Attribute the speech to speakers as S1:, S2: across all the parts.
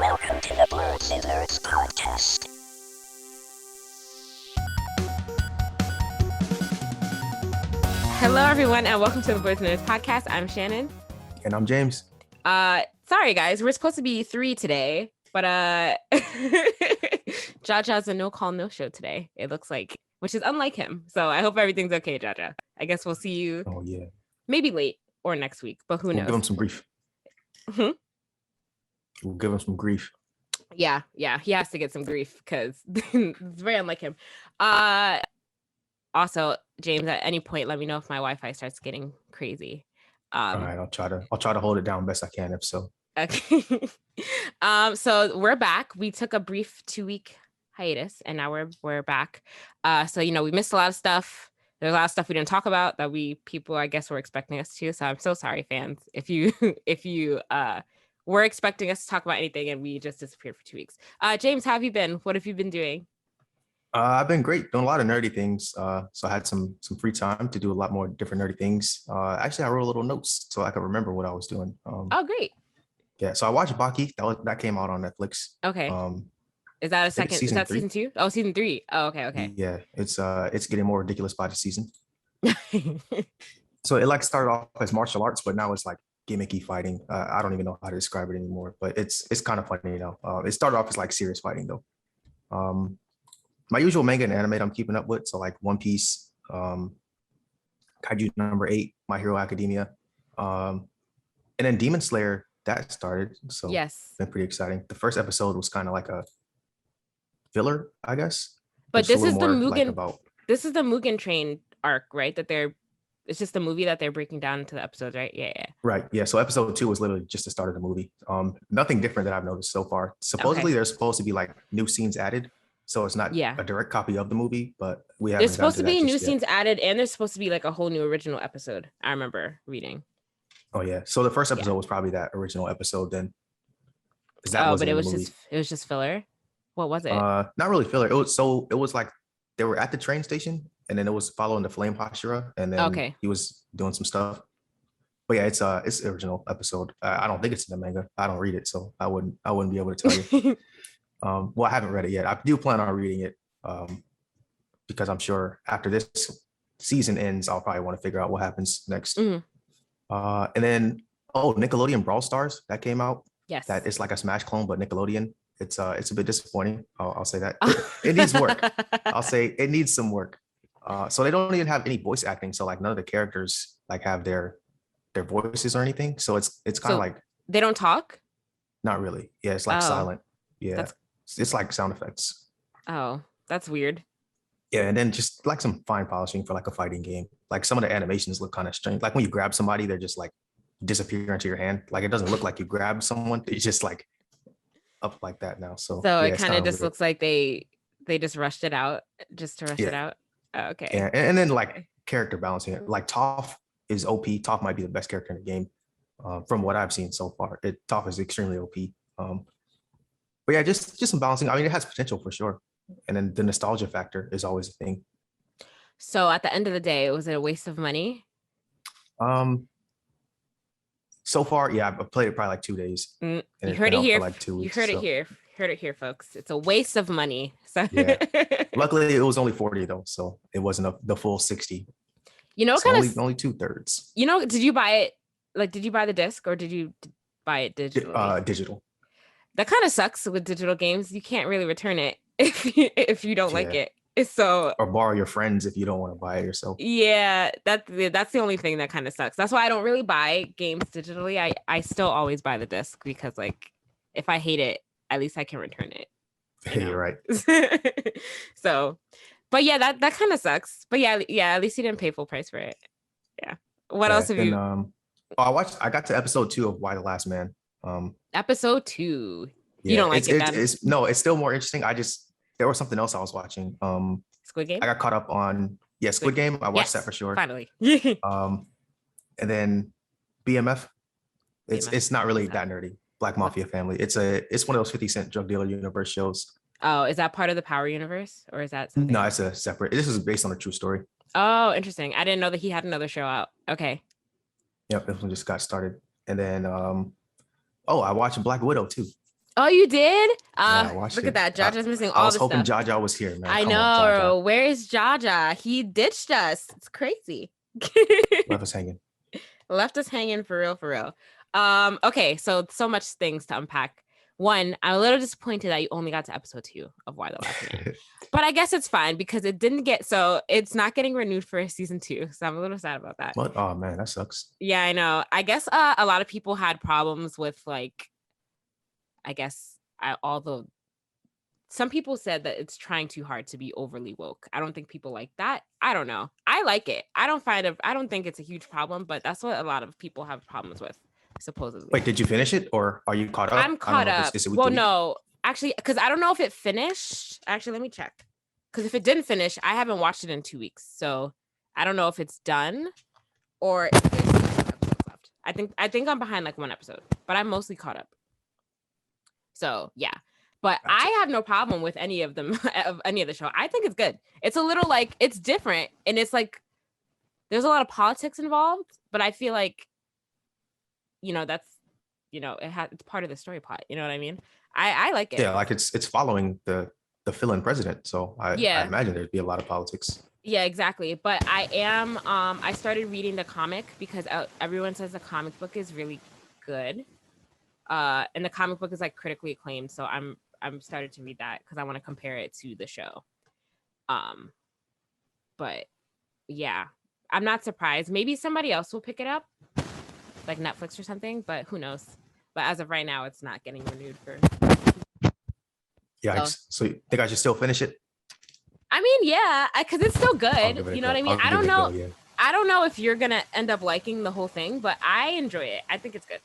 S1: Welcome to the Blerdsnerds podcast.
S2: Hello, everyone, and welcome to the Blerdsnerds podcast. I'm Shannon.
S3: And I'm James.
S2: Sorry, guys. We're supposed to be 3 today, but Jaja's a no-call, no-show today, it looks like, which is unlike him. So I hope everything's okay, Jaja. I guess we'll see you maybe late or next week, but who knows?
S3: We'll give him some grief. We'll give him some grief.
S2: Yeah, he has to get some grief because it's very unlike him. Also, James, at any point, let me know if my Wi-Fi starts getting crazy.
S3: All right, I'll try to hold it down best I can, if so.
S2: Okay. So we're back. We took a brief 2-week hiatus, and now we're back. So we missed a lot of stuff. There's a lot of stuff we didn't talk about that people I guess were expecting us to. So I'm so sorry, fans, if you were expecting us to talk about anything and we just disappeared for 2 weeks. James, how have you been? What have you been doing?
S3: I've been great, doing a lot of nerdy things. So I had some free time to do a lot more different nerdy things. Actually, I wrote a little notes so I could remember what I was doing.
S2: Oh, great.
S3: Yeah, so I watched Baki. That came out on Netflix.
S2: Okay. Is that a second? Is that season 2? Oh, season 3. Oh, okay.
S3: Yeah, it's getting more ridiculous by the season. So it started off as martial arts, but now it's like gimmicky fighting. I don't even know how to describe it anymore, but it's kind of funny, It started off as like serious fighting though. My usual manga and anime I'm keeping up with, so like One Piece, Kaiju number 8, My Hero Academia, and then Demon Slayer that started. So
S2: yes,
S3: it's been pretty exciting. The first episode was kind of like a filler, I guess.
S2: But this is the Mugen. This is the Mugen Train arc, right? It's just the movie that they're breaking down into the episodes, right? Yeah.
S3: Right. Yeah. So episode 2 was literally just the start of the movie. Nothing different that I've noticed so far. Supposedly there's supposed to be like new scenes added. So it's not a direct copy of the movie, but we haven't.
S2: There's supposed to be new scenes added, and there's supposed to be like a whole new original episode. I remember reading.
S3: Oh yeah. So the first episode was probably that original episode then.
S2: But it was just filler. What was it?
S3: Not really filler. It was like they were at the train station, and then it was following the Flame Hashira, and then he was doing some stuff. But yeah, it's the original episode. I don't think it's in the manga. I don't read it, so I wouldn't be able to tell you. Well, I haven't read it yet. I do plan on reading it because I'm sure after this season ends, I'll probably want to figure out what happens next. And then Nickelodeon Brawl Stars that came out.
S2: Yes,
S3: that is like a Smash clone, but Nickelodeon. It's a bit disappointing. I'll say that. It needs work. I'll say it needs some work. So they don't even have any voice acting. So like none of the characters like have their voices or anything. So it's kind of like
S2: they don't talk.
S3: Not really. Yeah, it's like silent. Yeah, it's like sound effects.
S2: Oh, that's weird.
S3: Yeah, and then just like some fine polishing for like a fighting game. Like some of the animations look kind of strange. Like when you grab somebody, they're just like disappear into your hand. Like it doesn't look like you grab someone. It's just like up like that now. So
S2: it kind of just weird. Looks like they just rushed it out just to rush it out. Oh, okay.
S3: Yeah, and then like character balancing. Like Toph is OP. Toph might be the best character in the game from what I've seen so far. Toph is extremely OP. But yeah, just some balancing. I mean, it has potential for sure. And then the nostalgia factor is always a thing.
S2: So at the end of the day, was it a waste of money?
S3: So far, yeah, I've played it probably like 2 days.
S2: You heard it here. Like 2 weeks, you heard it here. Heard it here, folks. It's a waste of money. So
S3: yeah. Luckily, it was only 40 though, so it wasn't the full 60. Only 2/3.
S2: Did you buy it? Like, did you buy the disc or did you buy it digitally?
S3: Digital.
S2: That kind of sucks with digital games. You can't really return it if you don't like it. So
S3: or borrow your friends if you don't want to buy it yourself.
S2: Yeah, that's the only thing that kind of sucks. That's why I don't really buy games digitally. I still always buy the disc because like if I hate it, at least I can return it.
S3: You're right.
S2: So, but yeah, that kind of sucks. But yeah, at least you didn't pay full price for it. Yeah. What else have you?
S3: I got to episode 2 of Why the Last Man.
S2: Episode 2. You don't like it?
S3: No, it's still more interesting. There was something else I was watching.
S2: Squid Game.
S3: I got caught up on Squid Game. I watched that for sure.
S2: Finally.
S3: And then BMF. It's not really that nerdy. Black Mafia Family. It's one of those 50 Cent Drug Dealer Universe shows.
S2: Oh, is that part of the Power Universe or is that something?
S3: No, it's a separate. This is based on a true story.
S2: Oh, interesting. I didn't know that he had another show out. Okay.
S3: Yep, this one just got started. And then I watched Black Widow too.
S2: Oh, you did?
S3: Yeah, I watched
S2: Look at
S3: it.
S2: that. Jaja's missing
S3: I
S2: all
S3: was
S2: the
S3: hoping
S2: stuff.
S3: Jaja was here, man.
S2: I
S3: Come on, Jaja.
S2: know. Where's Jaja? He ditched us. It's crazy.
S3: Left us hanging.
S2: Left us hanging for real, for real. Okay, so much things to unpack. One, I'm a little disappointed that you only got to episode 2 of Why the Last Man. But I guess it's fine because it didn't get, so it's not getting renewed for season 2. So I'm a little sad about that.
S3: What? Oh man, that sucks.
S2: Yeah, I know. I guess a lot of people had problems with like, I guess some people said that it's trying too hard to be overly woke. I don't think people like that. I don't know. I like it. I don't think it's a huge problem, but that's what a lot of people have problems with, supposedly.
S3: Wait, did you finish it or are you caught up?
S2: I'm caught up.
S3: Is it
S2: Well, no, actually, because I don't know if it finished. Actually, let me check. Because if it didn't finish, I haven't watched it in 2 weeks. So I don't know if it's done or if there's still some episodes left. I think I'm behind like 1 episode, but I'm mostly caught up. So yeah. But gotcha. I have no problem with any of them, of any of the show. I think it's good. It's a little like, it's different. And it's like, there's a lot of politics involved, but I feel like, that's, it's part of the story plot. You know what I mean? I like it.
S3: Yeah, like it's following the fill-in president. So I imagine there'd be a lot of politics.
S2: Yeah, exactly. But I started reading the comic because everyone says the comic book is really good. And the comic book is like critically acclaimed. So I'm started to read that because I want to compare it to the show. But yeah, I'm not surprised. Maybe somebody else will pick it up, like Netflix or something, but who knows? But as of right now, it's not getting renewed for.
S3: Yeah, so you think I should still finish it?
S2: I mean, yeah, because it's still good. You know what I mean? I don't know.
S3: Yeah.
S2: I don't know if you're gonna end up liking the whole thing, but I enjoy it. I think it's good.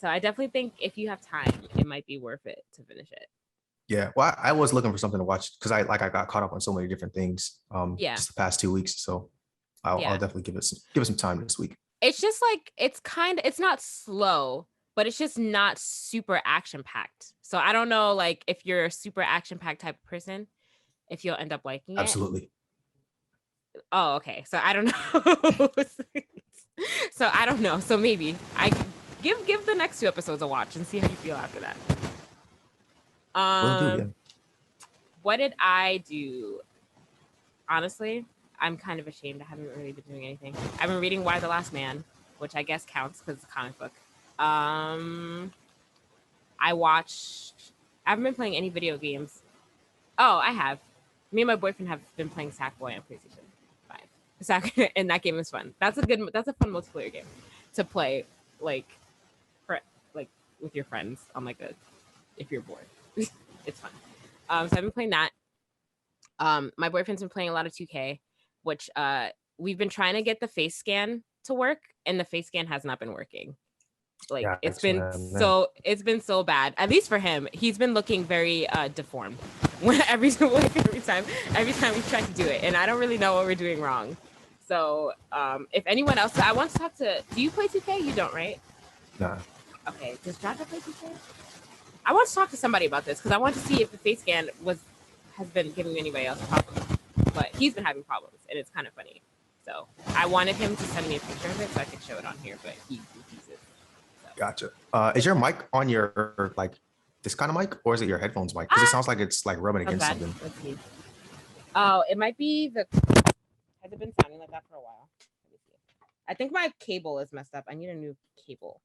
S2: So I definitely think if you have time, it might be worth it to finish it.
S3: Yeah, well, I was looking for something to watch because I got caught up on so many different things. Just the past 2 weeks, so I'll definitely give it some time this week.
S2: It's just like it's not slow, but it's just not super action packed. So I don't know, like if you're a super action packed type of person, if you'll end up liking it.
S3: Absolutely.
S2: Oh, okay. So I don't know. So I don't know. So maybe I give the next 2 episodes a watch and see how you feel after that.
S3: Will do, yeah.
S2: What did I do? Honestly, I'm kind of ashamed. I haven't really been doing anything. I've been reading Why the Last Man, which I guess counts because it's a comic book. I haven't been playing any video games. Oh, I have. Me and my boyfriend have been playing Sackboy on PlayStation 5. And that game is fun. That's a fun multiplayer game to play, like with your friends on if you're bored. It's fun. So I've been playing that. My boyfriend's been playing a lot of 2K, which we've been trying to get the face scan to work, and the face scan has not been working. It's been so bad. At least for him, he's been looking very deformed every time we try to do it, and I don't really know what we're doing wrong. So if anyone else, I want to talk to. Do you play 2K? You don't, right?
S3: Nah.
S2: Okay. Does Jaja play 2K? I want to talk to somebody about this because I want to see if the face scan has been giving anybody else problems. But he's been having problems, and it's kind of funny. So I wanted him to send me a picture of it so I could show it on here, but he refuses. So.
S3: Gotcha. Is your mic on your this kind of mic, or is it your headphones mic? Because it sounds like it's rubbing against something.
S2: Let's see. Oh, it might be the. Has it been sounding like that for a while? Let me see. I think my cable is messed up. I need a new cable.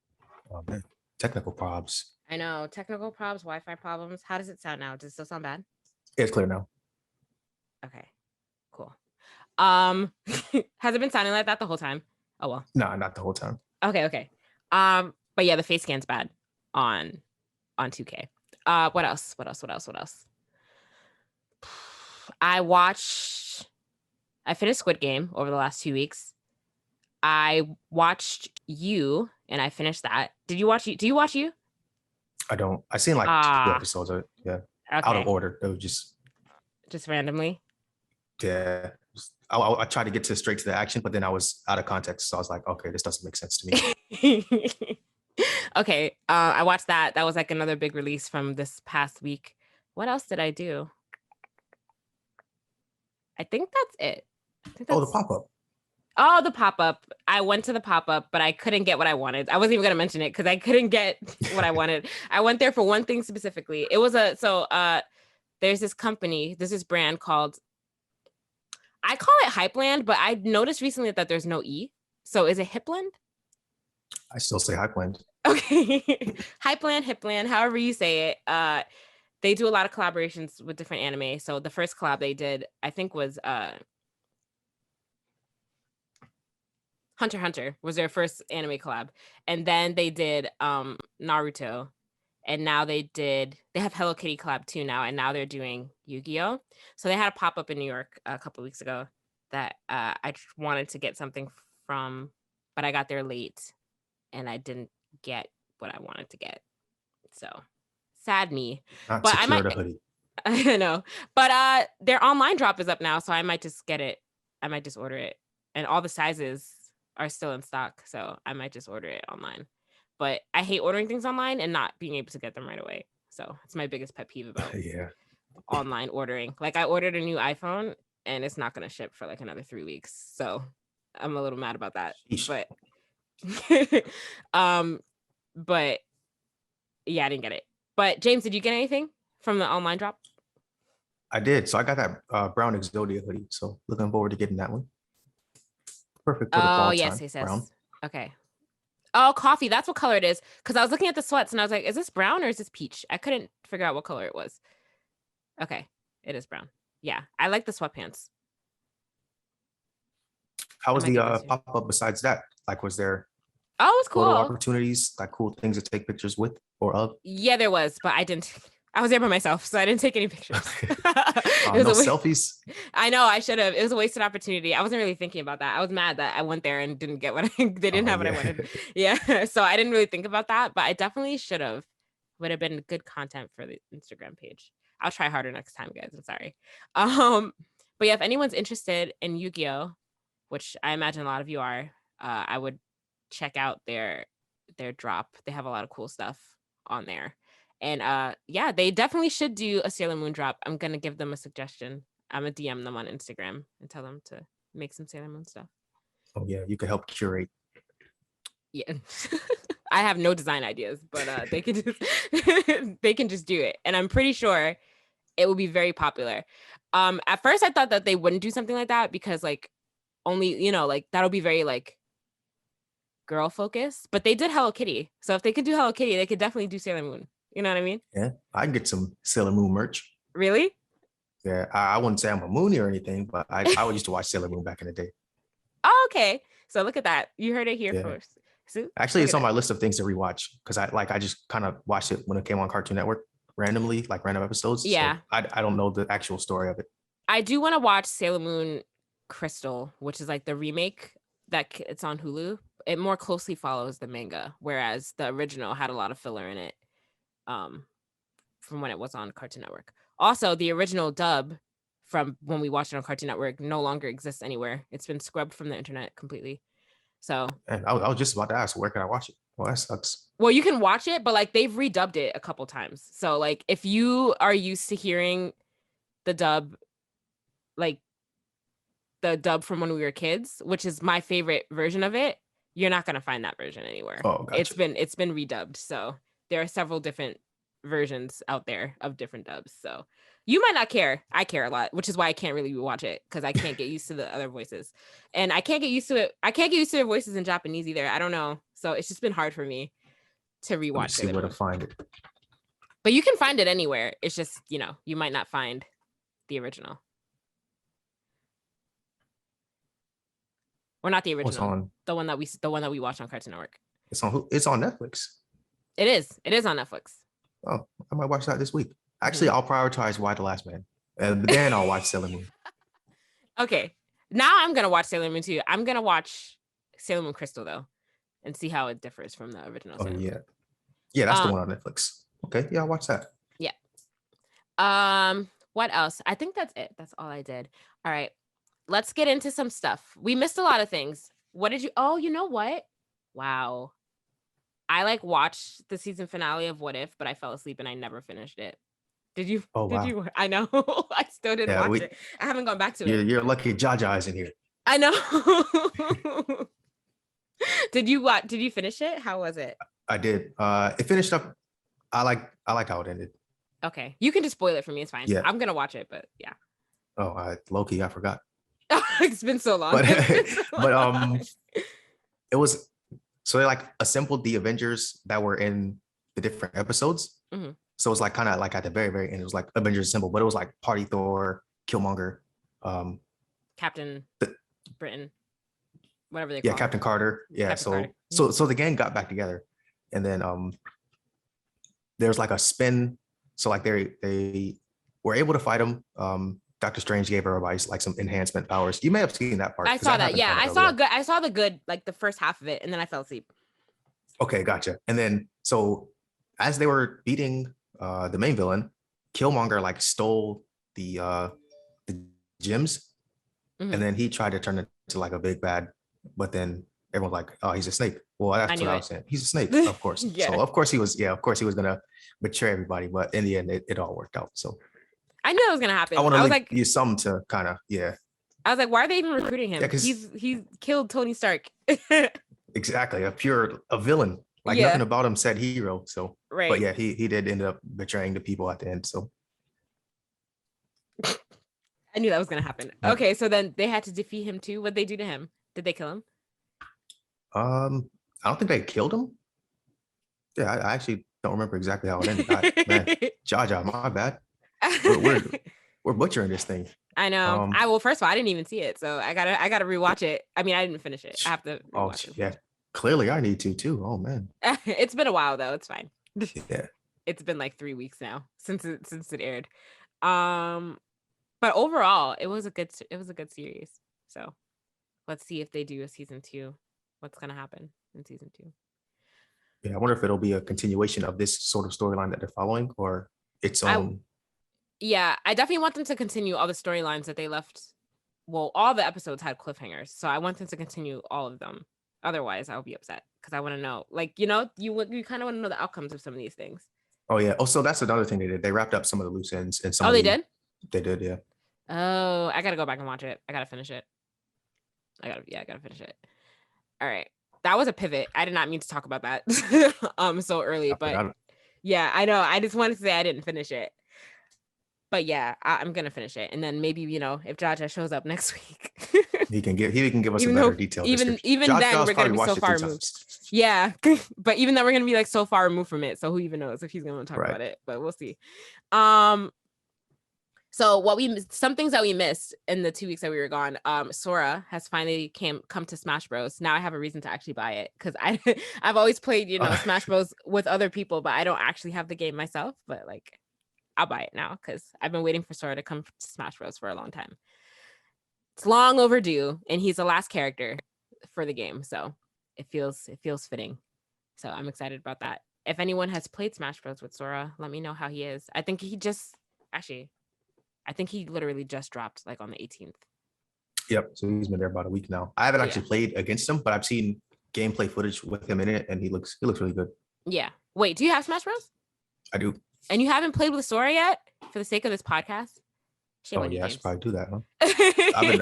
S3: Oh man, technical probs.
S2: I know, technical probs, Wi-Fi problems. How does it sound now? Does it still sound bad?
S3: It's clear now.
S2: Okay, cool. Has it been sounding like that the whole time? Oh well.
S3: No, not the whole time.
S2: Okay. But yeah, the face scan's bad on 2K. What else? I finished Squid Game over the last 2 weeks. I watched You, and I finished that. Did you watch You? Do you watch You?
S3: I don't. I've seen 2 episodes of it. Yeah. Okay. Out of order. It was just
S2: randomly.
S3: Yeah. I tried to get straight to the action, but then I was out of context. So I was like, okay, this doesn't make sense to me.
S2: Okay. I watched that. That was like another big release from this past week. What else did I do? I think that's it.
S3: The pop-up.
S2: Oh, the pop-up. I went to the pop-up, but I couldn't get what I wanted. I wasn't even gonna mention it because I couldn't get what I wanted. I went there for one thing specifically. It was there's this company, there's this brand called, I call it Hypeland, but I noticed recently that there's no E. So is it Hipland?
S3: I still say Hypeland.
S2: Okay. Hipland, however you say it. They do a lot of collaborations with different anime. So the first collab they did, I think, was Hunter x Hunter was their first anime collab. And then they did Naruto. And now they have Hello Kitty collab too now. And now they're doing Yu-Gi-Oh! So they had a pop-up in New York a couple of weeks ago that I wanted to get something from, but I got there late and I didn't get what I wanted to get. So sad me.
S3: Not
S2: but
S3: secure the hoodie.
S2: I know. But their online drop is up now, so I might just get it. I might just order it. And all the sizes are still in stock, so I might just order it online. But I hate ordering things online and not being able to get them right away. So it's my biggest pet peeve about online ordering. Like I ordered a new iPhone and it's not going to ship for like another 3 weeks. So I'm a little mad about that. But but yeah, I didn't get it. But James, did you get anything from the online drop?
S3: I did. So I got that brown Exodia hoodie. So looking forward to getting that one. Perfect for the fall time.
S2: Yes. Brown. Okay. Oh, coffee. That's what color it is. Because I was looking at the sweats and I was like, is this brown or is this peach? I couldn't figure out what color it was. Okay. It is brown. Yeah. I like the sweatpants.
S3: How was the pop-up besides that? Like, was there
S2: it was cool.
S3: Photo opportunities, like cool things to take pictures with or of?
S2: Yeah, there was, but I didn't. I was there by myself, so I didn't take any pictures.
S3: No selfies?
S2: I know, I should have. It was a wasted opportunity. I wasn't really thinking about that. I was mad that I went there and didn't get what they didn't have what I wanted. Yeah, so I didn't really think about that, but I definitely should have. Would have been good content for the Instagram page. I'll try harder next time, guys. I'm sorry. But yeah, if anyone's interested in Yu-Gi-Oh, which I imagine a lot of you are, I would check out their drop. They have a lot of cool stuff on there. And yeah, they definitely should do a Sailor Moon drop. I'm gonna give them a suggestion. I'm gonna DM them on Instagram and tell them to make some Sailor Moon stuff.
S3: Oh yeah, you could help curate.
S2: Yeah. I have no design ideas, but they can just do it. And I'm pretty sure it will be very popular. At first I thought that they wouldn't do something like that because like only, like that'll be very like girl focused, but they did Hello Kitty. So if they could do Hello Kitty, they could definitely do Sailor Moon. You know what I mean?
S3: Yeah, I can get some Sailor Moon merch.
S2: Really?
S3: Yeah, I wouldn't say I'm a Moonie or anything, but I used to watch Sailor Moon back in the day.
S2: Oh, okay. So look at that. You heard it here first. So,
S3: actually, it's on my list of things to rewatch because I just kind of watched it when it came on Cartoon Network randomly, like random episodes.
S2: Yeah.
S3: So I don't know the actual story of it.
S2: I do want to watch Sailor Moon Crystal, which is like the remake that it's on Hulu. It more closely follows the manga, whereas the original had a lot of filler in it. From when it was on Cartoon Network. Also, the original dub from when we watched it on Cartoon Network no longer exists anywhere. It's been scrubbed from the internet completely. So,
S3: and I was just about to ask, where can I watch it? Well, that sucks.
S2: Well, you can watch it, but like they've redubbed it a couple times. So like if you are used to hearing the dub, like the dub from when we were kids, which is my favorite version of it, you're not gonna find that version anywhere.
S3: Oh, gotcha.
S2: It's been redubbed. So there are several different versions out there of different dubs. So you might not care. I care a lot, which is why I can't really watch it because I can't get used to the other voices, and I can't get used to it. I can't get used to their voices in Japanese either. I don't know. So it's just been hard for me to rewatch.
S3: See where to find it.
S2: But you can find it anywhere. It's just, you might not find the original. Or not the original. The one that we watched on Cartoon Network.
S3: It's on Netflix.
S2: It is. It is on Netflix.
S3: Oh, I might watch that this week. Actually, I'll prioritize Y the Last Man. And then I'll watch Sailor Moon.
S2: Okay. Now I'm going to watch Sailor Moon too. I'm going to watch Sailor Moon Crystal though and see how it differs from the original.
S3: Oh, yeah. Yeah, that's the one on Netflix. Okay. Yeah, I'll watch that.
S2: Yeah. What else? I think that's it. That's all I did. All right. Let's get into some stuff. We missed a lot of things. What did you? Oh, you know what? Wow. I watched the season finale of What If, but I fell asleep and I never finished it. Did you?
S3: Oh, wow.
S2: Did you? I know. I still didn't watch it. I haven't gone back to it.
S3: You're lucky Jaja is in here.
S2: I know. Did you finish it? How was it?
S3: I did. It finished up. I like how it ended.
S2: Okay. You can just spoil it for me. It's fine.
S3: Yeah.
S2: I'm gonna watch it, but yeah.
S3: Oh, low-key, I forgot.
S2: It's been so long.
S3: But it was so they like assembled the Avengers that were in the different episodes.
S2: Mm-hmm.
S3: So it's like kind of like at the very, very end, it was like Avengers assembled, but it was like Party Thor, Killmonger,
S2: Captain Britain, whatever they call
S3: yeah,
S2: him.
S3: Captain Carter. Yeah.
S2: Captain Carter.
S3: So the gang got back together, and then there's like a spin. So like they were able to fight him. Doctor Strange gave everybody like some enhancement powers. You may have seen that part.
S2: I saw that. Yeah, I saw the good, like the first half of it, and then I fell asleep.
S3: Okay, gotcha. And then so as they were beating the main villain, Killmonger like stole the gems, and then he tried to turn it into like a big bad, but then everyone's like, oh, he's a snake. Well, that's what I was saying. He's a snake, of course.
S2: Yeah.
S3: So of course he was gonna betray everybody, but in the end it all worked out. So
S2: I knew it was gonna happen.
S3: I was like, use some to kind of
S2: I was like, why are they even recruiting him?
S3: Yeah,
S2: he's killed Tony Stark.
S3: Exactly, a villain. Like nothing about him said hero. So
S2: right.
S3: But yeah, he did end up betraying the people at the end. So
S2: I knew that was gonna happen.
S3: Yeah.
S2: Okay, so then they had to defeat him too. What'd they do to him? Did they kill him?
S3: I don't think they killed him. Yeah, I actually don't remember exactly how it ended. Man, Jaja, my bad. We're butchering this thing.
S2: I know. Well, first of all, I didn't even see it, so I gotta rewatch it. I mean, I didn't finish it. I have to. It.
S3: Yeah. Clearly, I need to too. Oh man.
S2: It's been a while though. It's fine.
S3: Yeah.
S2: It's been like 3 weeks now since it aired. But overall, it was a good series. So let's see if they do a season 2. What's gonna happen in season 2?
S3: Yeah, I wonder if it'll be a continuation of this sort of storyline that they're following, or its own.
S2: Yeah, I definitely want them to continue all the storylines that they left. Well, all the episodes had cliffhangers, so I want them to continue all of them. Otherwise, I'll be upset because I want to know, like, you kind of want to know the outcomes of some of these things.
S3: Oh yeah. Oh, so that's another thing they did. They wrapped up some of the loose ends and some.
S2: Oh, they did.
S3: They did, yeah.
S2: Oh, I gotta go back and watch it. I gotta finish it. I gotta finish it. All right, that was a pivot. I did not mean to talk about that so early, but yeah, I know. I just wanted to say I didn't finish it. But yeah, I'm gonna finish it, and then maybe if Jaja shows up next week,
S3: he can give us a better detail.
S2: Even then, we're gonna be so far removed. Yeah, but even then, we're gonna be like so far removed from it. So who even knows if he's gonna talk about it? But we'll see. So some things that we missed in the 2 weeks that we were gone. Sora has finally come to Smash Bros. Now I have a reason to actually buy it because I've always played Smash Bros with other people, but I don't actually have the game myself. But like, I'll buy it now because I've been waiting for Sora to come to Smash Bros for a long time. It's long overdue, and he's the last character for the game, so it feels fitting. So I'm excited about that. If anyone has played Smash Bros with Sora, let me know how he is. I think he literally just dropped like on the 18th.
S3: Yep. So he's been there about a week now. I haven't actually played against him, but I've seen gameplay footage with him in it, and he looks really good. Yeah.
S2: Wait, do you have Smash Bros?
S3: I do.
S2: And you haven't played with Sora yet for the sake of this podcast?
S3: I should probably do that, huh?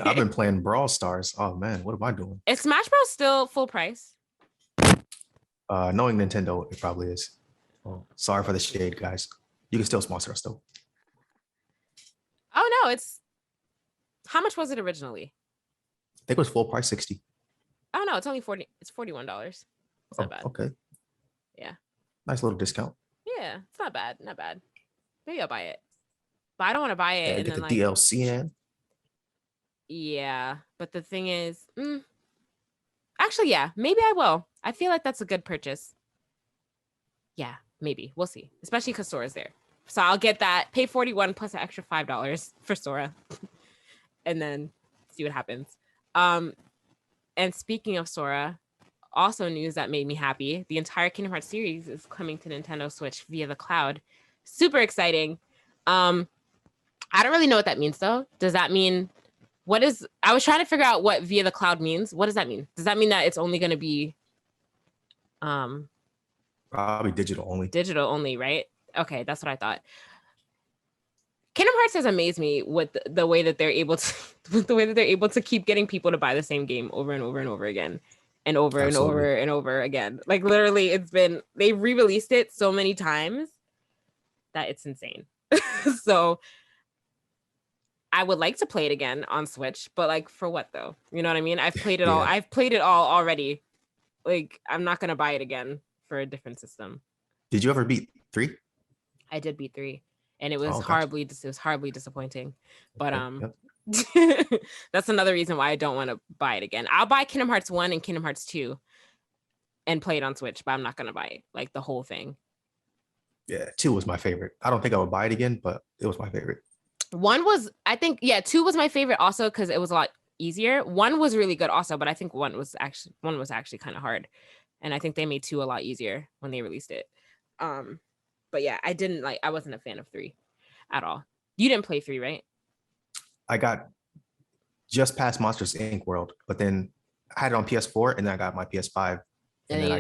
S3: I've been playing Brawl Stars. Oh man, what am I doing?
S2: Is Smash Bros still full price?
S3: Knowing Nintendo, it probably is. Oh, sorry for the shade, guys. You can still sponsor us though.
S2: Oh no, how much was it originally?
S3: I think it was full price 60.
S2: Oh no, it's only $40. It's $41. It's not bad.
S3: Okay.
S2: Yeah.
S3: Nice little discount.
S2: Yeah, it's not bad. Not bad. Maybe I'll buy it. But I don't want to buy it.
S3: Yeah,
S2: and
S3: get
S2: then,
S3: the DLC in.
S2: Yeah, but the thing is, actually, yeah, maybe I will. I feel like that's a good purchase. Yeah, maybe. We'll see. Especially because Sora's there. So I'll get that, pay $41 plus an extra $5 for Sora. And then see what happens. And speaking of Sora, also news that made me happy. The entire Kingdom Hearts series is coming to Nintendo Switch via the cloud. Super exciting. I don't really know what that means though. Does that mean I was trying to figure out what via the cloud means. What does that mean? Does that mean that it's only going to be
S3: probably digital only?
S2: Digital only, right? Okay, that's what I thought. Kingdom Hearts has amazed me with the way that they're able to with the way that they're able to keep getting people to buy the same game over and over and over again and over
S3: Absolutely.
S2: and over and over again. Like literally they re-released it so many times that it's insane. So I would like to play it again on Switch, but like for what though? You know what I mean? I've played it all. I've played it all already. Like I'm not gonna buy it again for a different system.
S3: Did you ever beat 3?
S2: I did beat 3, and it was horribly disappointing. But that's another reason why I don't want to buy it again. I'll buy Kingdom Hearts 1 and Kingdom Hearts 2 and play it on Switch, but I'm not gonna buy it like the whole thing.
S3: Yeah, 2 was my favorite. I don't think I would buy it again, but it was my favorite.
S2: 1 was, I think, 2 was my favorite also because it was a lot easier. 1 was really good also, but I think 1 was actually kind of hard, and I think they made 2 a lot easier when they released it. But yeah, I wasn't a fan of 3 at all. You didn't play 3, right?
S3: I got just past Monsters Inc. World, but then I had it on PS4 and then I got my PS5. And then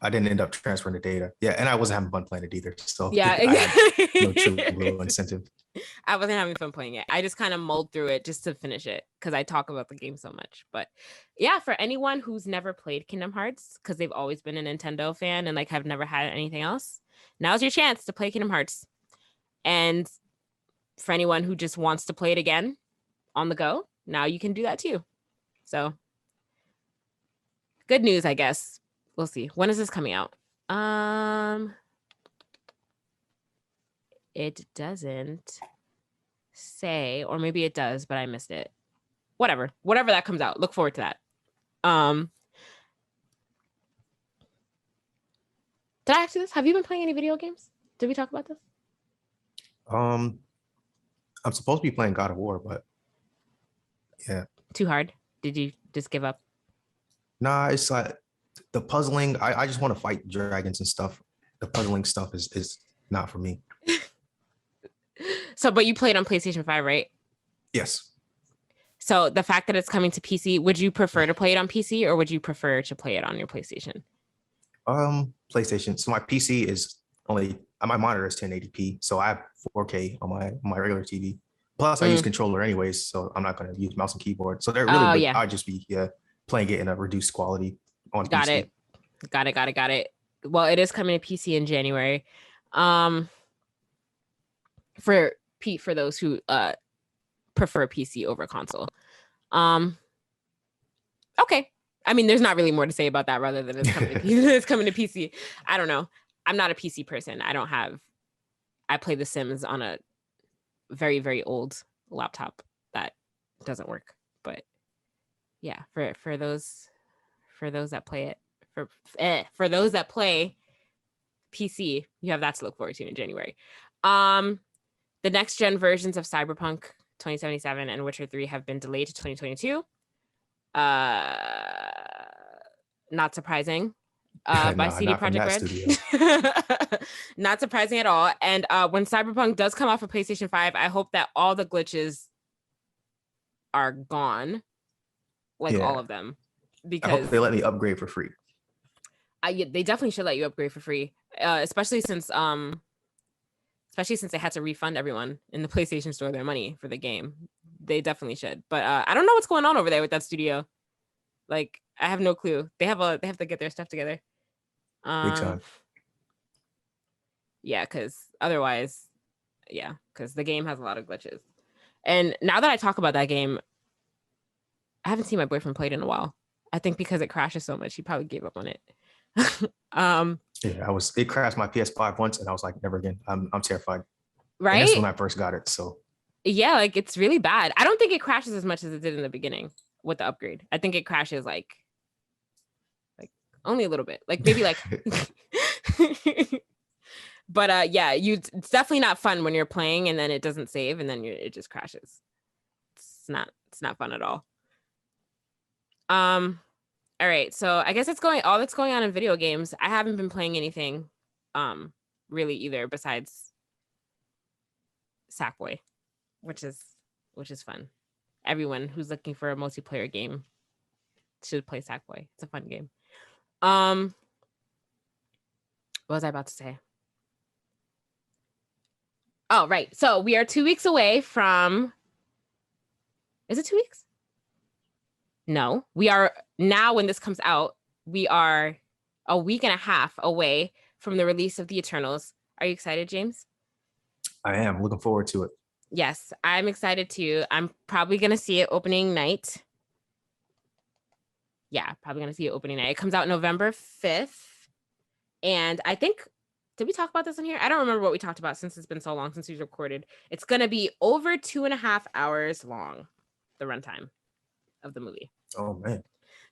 S3: I didn't end up transferring the data. Yeah, and I wasn't having fun playing it either. So
S2: yeah,
S3: I had no true blue incentive.
S2: I wasn't having fun playing it. I just kind of mulled through it just to finish it because I talk about the game so much. But yeah, for anyone who's never played Kingdom Hearts because they've always been a Nintendo fan and like have never had anything else, now's your chance to play Kingdom Hearts. And for anyone who just wants to play it again on the go, now you can do that too. So good news, I guess. We'll see. When is this coming out? It doesn't say, or maybe it does, but I missed it. Whatever that comes out. Look forward to that. Did I ask you this? Have you been playing any video games? Did we talk about this?
S3: I'm supposed to be playing God of War, but yeah.
S2: Too hard? Did you just give up?
S3: Nah, it's like the puzzling. I just want to fight dragons and stuff. The puzzling stuff is not for me.
S2: So, but you played on PlayStation 5, right?
S3: Yes.
S2: So the fact that it's coming to PC, would you prefer to play it on PC or would you prefer to play it on your PlayStation?
S3: PlayStation. So my PC is my monitor is 1080p, so I have 4K on my regular TV. Plus, I use controller anyways, so I'm not going to use mouse and keyboard. So they're really I'd just be playing it in a reduced quality on PC.
S2: Got it. Well, it is coming to PC in January. For those who prefer PC over console. Okay. I mean, there's not really more to say about that rather than it's coming to PC. I don't know. I'm not a PC person. I play The Sims on a very, very old laptop that doesn't work. But yeah, for those that play it, for those that play PC, you have that to look forward to in January. The next gen versions of Cyberpunk 2077 and Witcher 3 have been delayed to 2022. Not surprising. By CD Projekt Red. Not surprising at all. And when Cyberpunk does come out for PlayStation 5, I hope that all the glitches are gone. All of them. Because
S3: I hope they let me upgrade for free.
S2: They definitely should let you upgrade for free. Especially since they had to refund everyone in the PlayStation Store their money for the game. They definitely should. But I don't know what's going on over there with that studio. Like, I have no clue. They have to get their stuff together.
S3: Big time.
S2: Yeah, because otherwise, because the game has a lot of glitches. And now that I talk about that game, I haven't seen my boyfriend play it in a while. I think because it crashes so much, he probably gave up on it.
S3: It crashed my PS5 once and I was like, never again. I'm terrified.
S2: Right?
S3: And that's when I first got it. So
S2: yeah, like it's really bad. I don't think it crashes as much as it did in the beginning with the upgrade. I think it crashes like only a little bit. Like maybe like but it's definitely not fun when you're playing and then it doesn't save and then it just crashes. It's not fun at all. All right, so I guess all that's going on in video games. I haven't been playing anything really either besides Sackboy, which is fun. Everyone who's looking for a multiplayer game should play Sackboy. It's a fun game. What was I about to say? Oh, right. So we are 2 weeks away from. Is it 2 weeks? No, we are now. When this comes out, we are a week and a half away from the release of The Eternals. Are you excited, James?
S3: I am looking forward to it.
S2: Yes, I'm excited too. I'm probably gonna see it opening night. Yeah, probably gonna see it opening night. It comes out November 5th. And I think, did we talk about this in here? I don't remember what we talked about since it's been so long since we recorded. It's gonna be over 2.5 hours long, the runtime of the movie.
S3: Oh man.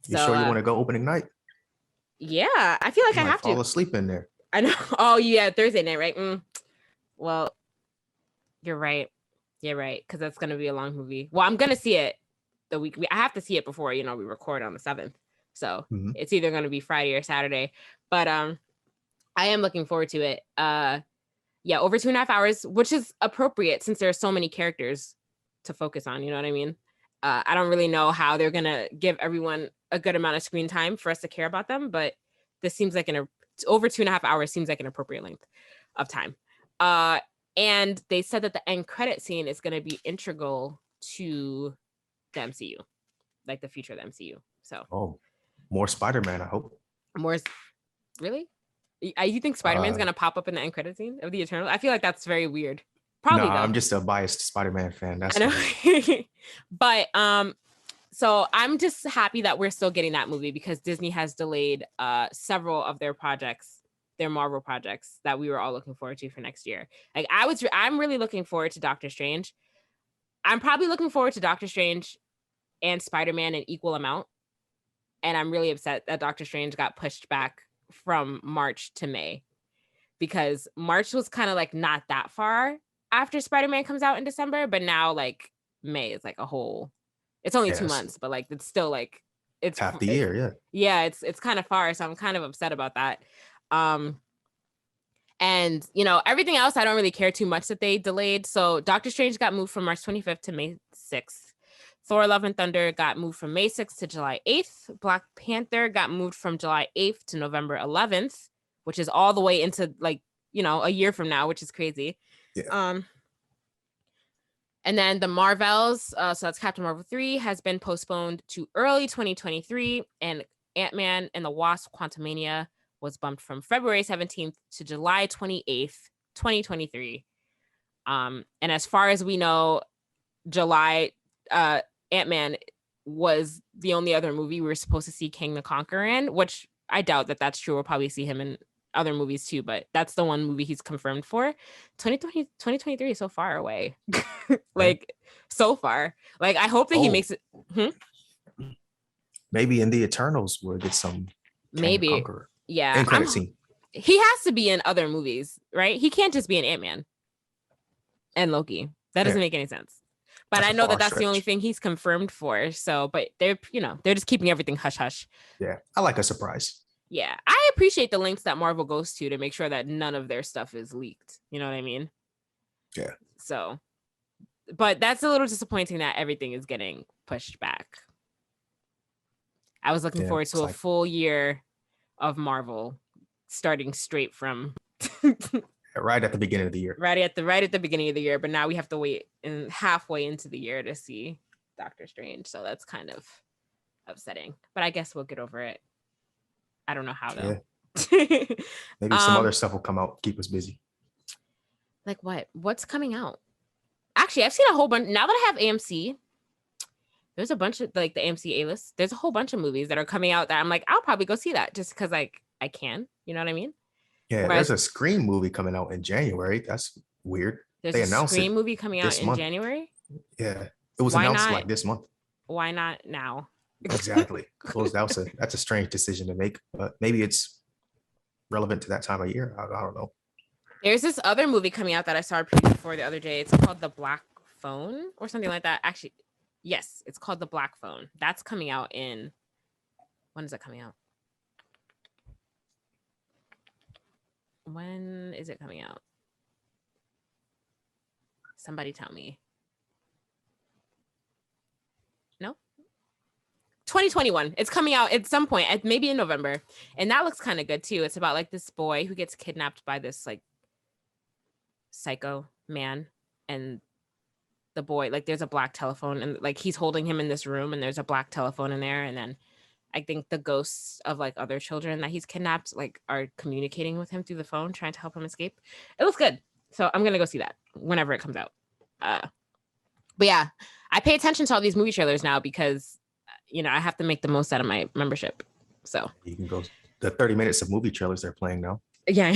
S3: You sure you want to go opening night?
S2: Yeah, I feel like I have to.
S3: Fall asleep in there.
S2: I know. Oh yeah, Thursday night, right? Well, you're right. You're right, because that's gonna be a long movie. Well, I'm gonna see it the week. I have to see it before we record on the 7th. So it's either gonna be Friday or Saturday. But I am looking forward to it. Yeah, over 2.5 hours, which is appropriate since there are so many characters to focus on. You know what I mean? I don't really know how they're gonna give everyone a good amount of screen time for us to care about them, but this seems like over 2.5 hours seems like an appropriate length of time. And they said that the end credit scene is going to be integral to the MCU, like the future of the MCU. So,
S3: more Spider-Man, I hope.
S2: More, really? You think Spider-Man's going to pop up in the end credit scene of the Eternals? I feel like that's very weird. Probably. No,
S3: I'm just a biased Spider-Man fan. That's
S2: I know. But so I'm just happy that we're still getting that movie because Disney has delayed several of their projects. Their Marvel projects that we were all looking forward to for next year. Like I'm really looking forward to Doctor Strange. I'm probably looking forward to Doctor Strange and Spider-Man in equal amount. And I'm really upset that Doctor Strange got pushed back from March to May because March was kind of like not that far after Spider-Man comes out in December, but now like May is like a whole, it's only 2 months, but like it's still like it's
S3: half the year. Yeah.
S2: Yeah. It's kind of far. So I'm kind of upset about that. And everything else I don't really care too much that they delayed. So Doctor Strange got moved from March 25th to May 6th. Thor Love and Thunder got moved from May 6th to July 8th. Black Panther got moved from July 8th to November 11th, which is all the way into like a year from now, which is crazy.
S3: Yeah.
S2: And then the Marvels, so that's Captain Marvel 3, has been postponed to early 2023, and Ant-Man and the Wasp: Quantumania was bumped from February 17th to July 28th, 2023. And as far as we know, July, Ant-Man was the only other movie we were supposed to see King the Conqueror in, which I doubt that that's true. We'll probably see him in other movies too, but that's the one movie he's confirmed for. 2023 is so far away. Like, so far. Like, I hope that he makes it.
S3: Maybe in the Eternals we'll get some
S2: Maybe.
S3: King the Conqueror.
S2: Yeah, he has to be in other movies, right? He can't just be in Ant-Man and Loki. That doesn't make any sense. But I know that's the only thing he's confirmed for. So, but they're just keeping everything hush hush.
S3: Yeah, I like a surprise.
S2: Yeah, I appreciate the lengths that Marvel goes to make sure that none of their stuff is leaked. You know what I mean?
S3: Yeah.
S2: So, but that's a little disappointing that everything is getting pushed back. I was looking forward to a full year of Marvel starting straight from
S3: right at the beginning of the year.
S2: Right at the beginning of the year, but now we have to wait halfway into the year to see Doctor Strange. So that's kind of upsetting. But I guess we'll get over it. I don't know how though.
S3: Yeah. Maybe some other stuff will come out, keep us busy.
S2: Like what? What's coming out? Actually, I've seen a whole bunch. Now that I have AMC, there's a bunch of like the AMC A-list. There's a whole bunch of movies that are coming out that I'm like, I'll probably go see that just because like I can. You know what I mean?
S3: Yeah, there's a Scream movie coming out in January. That's weird.
S2: They announced a Scream movie coming out in January?
S3: Yeah. It was announced like this month.
S2: Why not now?
S3: Exactly. That's a strange decision to make, but maybe it's relevant to that time of year. I don't know.
S2: There's this other movie coming out that I saw a preview for the other day. It's called The Black Phone or something like that. Actually, yes, it's called The Black Phone. That's coming out in, when is it coming out? When is it coming out? Somebody tell me. No? 2021. It's coming out at some point, maybe in November. And that looks kind of good too. It's about like this boy who gets kidnapped by this like psycho man and the boy, like there's a black telephone and like he's holding him in this room and there's a black telephone in there, and then I think the ghosts of like other children that he's kidnapped like are communicating with him through the phone, trying to help him escape. It looks good. So I'm gonna go see that whenever it comes out. But yeah, I pay attention to all these movie trailers now because I have to make the most out of my membership. So
S3: you can go the 30 minutes of movie trailers they're playing now.
S2: Yeah.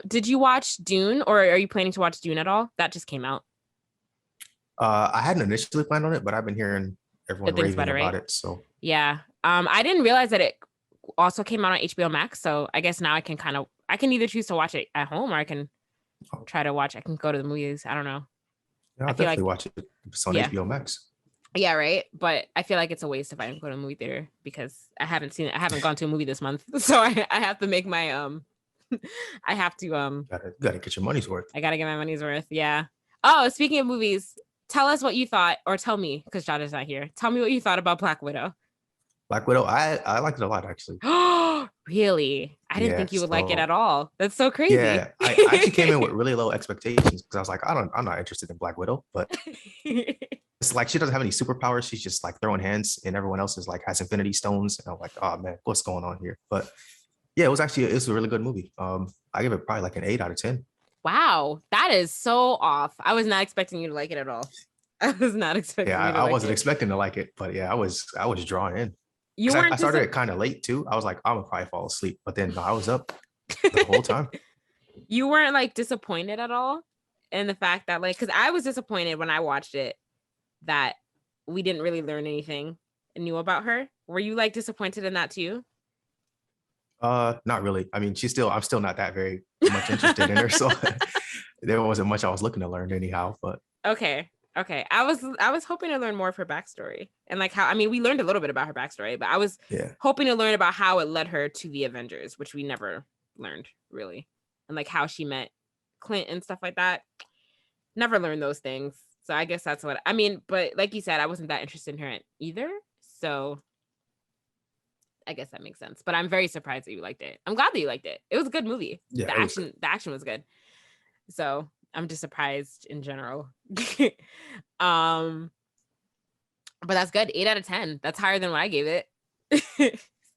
S2: Did you watch Dune, or are you planning to watch Dune at all? That just came out.
S3: I hadn't initially planned on it, but I've been hearing everyone raving about it. So
S2: yeah. I didn't realize that it also came out on HBO Max. So I guess now I can either choose to watch it at home or I can try to watch. I can go to the movies. I don't know.
S3: Yeah, I'll definitely watch it. It's on HBO Max.
S2: Yeah, right. But I feel like it's a waste if I don't go to a movie theater because I haven't seen it. I haven't gone to a movie this month, so I have to make my I have to
S3: gotta get your money's worth.
S2: I gotta get my money's worth. Yeah. Oh, speaking of movies, tell us what you thought, or tell me, because Jada's not here. Tell me what you thought about Black Widow.
S3: Black Widow, I liked it a lot actually.
S2: Really? I didn't think you would like it at all. That's so crazy.
S3: Yeah, I actually came in with really low expectations because I was like, I'm not interested in Black Widow, but it's like she doesn't have any superpowers. She's just like throwing hands, and everyone else is like has Infinity Stones. And I'm like, oh man, what's going on here? But yeah, it was a really good movie. I give it probably like an 8 out of 10.
S2: Wow, that is so off. I was not expecting you to like it at all. I was not expecting.
S3: Yeah, I wasn't expecting to like it, but yeah, I was drawn in. I started it kind of late too. I was like, I'm gonna probably fall asleep, but then I was up the whole time.
S2: You weren't like disappointed at all in the fact that like, because I was disappointed when I watched it that we didn't really learn anything new about her. Were you like disappointed in that too?
S3: Not really. I mean, I'm still not that very much interested in her, so there wasn't much I was looking to learn anyhow. But
S2: okay. I was hoping to learn more of her backstory and like how, I mean, we learned a little bit about her backstory, but I was hoping to learn about how it led her to the Avengers, which we never learned really, and like how she met Clint and stuff like that. Never learned those things. So I guess that's what I mean. But like you said, I wasn't that interested in her either. So I guess that makes sense. But I'm very surprised that you liked it. I'm glad that you liked it. It was a good movie. Yeah, the action was good. So I'm just surprised in general. But that's good. 8 out of 10. That's higher than what I gave it.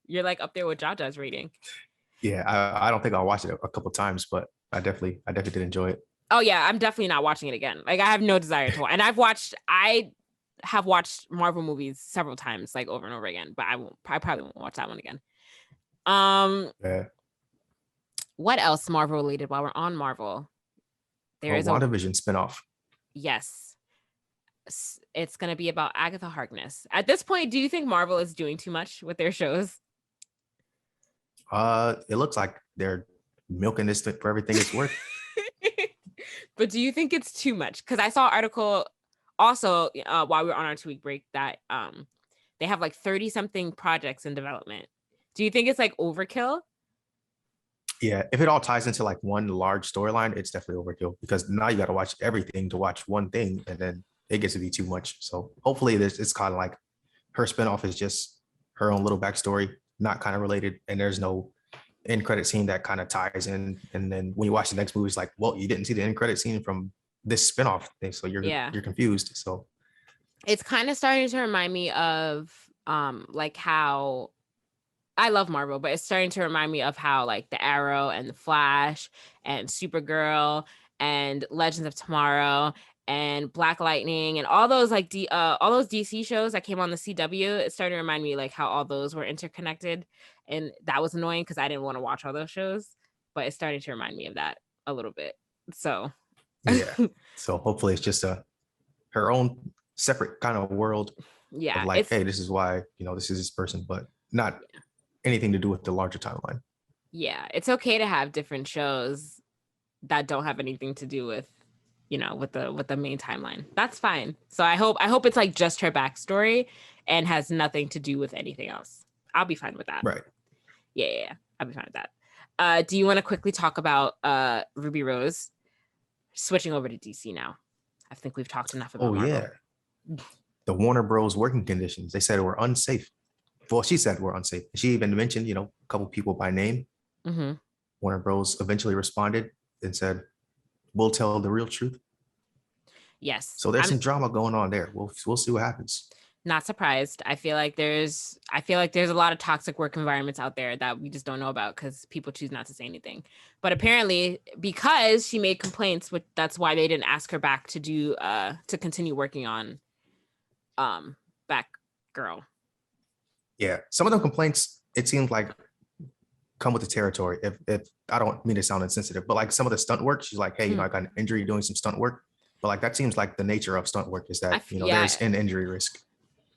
S2: You're like up there with Jaja's rating.
S3: Yeah, I don't think I'll watch it a couple times, but I definitely did enjoy it.
S2: Oh yeah, I'm definitely not watching it again. Like I have no desire to watch. And I have watched Marvel movies several times, like over and over again, but I probably won't watch that one again. What else Marvel related while we're on Marvel?
S3: There is a WandaVision spinoff.
S2: Yes. It's going to be about Agatha Harkness. At this point, do you think Marvel is doing too much with their shows?
S3: It looks like they're milking this for everything it's worth.
S2: But do you think it's too much? Because I saw an article also while we were on our 2-week break that they have like 30 something projects in development. Do you think it's like overkill?
S3: Yeah, if it all ties into like one large storyline, it's definitely overkill because now you got to watch everything to watch one thing, and then it gets to be too much. So hopefully it's kind of like her spinoff is just her own little backstory, not kind of related, and there's no end credit scene that kind of ties in. And then when you watch the next movie, it's like, well, you didn't see the end credit scene from this spinoff thing, so you're confused. So
S2: it's kind of starting to remind me of like how I love Marvel, but it's starting to remind me of how like the Arrow and the Flash and Supergirl and Legends of Tomorrow and Black Lightning and all those like all those DC shows that came on the CW. It's starting to remind me like how all those were interconnected, and that was annoying because I didn't want to watch all those shows, but it's starting to remind me of that a little bit. So
S3: yeah, so hopefully it's just her own separate kind of world.
S2: Yeah,
S3: of like, hey, this is why this is this person, but not anything to do with the larger timeline.
S2: Yeah, it's okay to have different shows that don't have anything to do with with the main timeline. That's fine. So I hope it's like just her backstory and has nothing to do with anything else. I'll be fine with that.
S3: Right.
S2: Yeah, I'll be fine with that. Do you want to quickly talk about Ruby Rose switching over to DC now? I think we've talked enough about Marvel.
S3: Yeah. The Warner Bros. Working conditions. They said were unsafe. Well, she said were unsafe. She even mentioned, a couple people by name.
S2: Mm-hmm.
S3: Warner Bros. Eventually responded and said, will tell the real truth.
S2: Yes.
S3: So there's some drama going on there. We'll see what happens.
S2: Not surprised. I feel like there's a lot of toxic work environments out there that we just don't know about because people choose not to say anything. But apparently, because she made complaints, that's why they didn't ask her back to do to continue working on Batgirl.
S3: Yeah, some of the complaints, it seems like, come with the territory. If I don't mean to sound insensitive, but like some of the stunt work, she's like, hey, I got an injury doing some stunt work. But like that seems like the nature of stunt work is that there's an injury risk.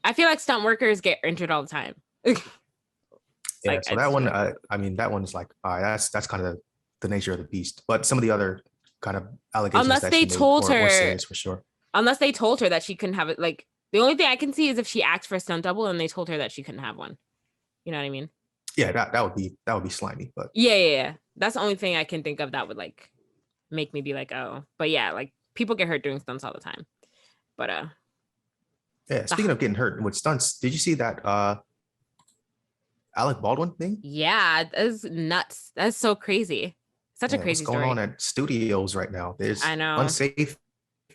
S2: I feel like stunt workers get injured all the time.
S3: Yeah, so that one, I mean, that one's like, all right, that's kind of the nature of the beast. But some of the other kind of allegations
S2: unless
S3: that
S2: they
S3: she
S2: told
S3: made
S2: her,
S3: more serious for sure.
S2: Unless they told her that she couldn't have it. Like the only thing I can see is if she asked for a stunt double and they told her that she couldn't have one. You know what I mean?
S3: Yeah, that would be slimy. But
S2: yeah. That's the only thing I can think of that would like make me be like, oh. But yeah, like people get hurt doing stunts all the time. But
S3: yeah, speaking of getting hurt with stunts, did you see that Alec Baldwin thing?
S2: Yeah, that's nuts. That's so crazy. Such a crazy story.
S3: What's going on at studios right now? There's unsafe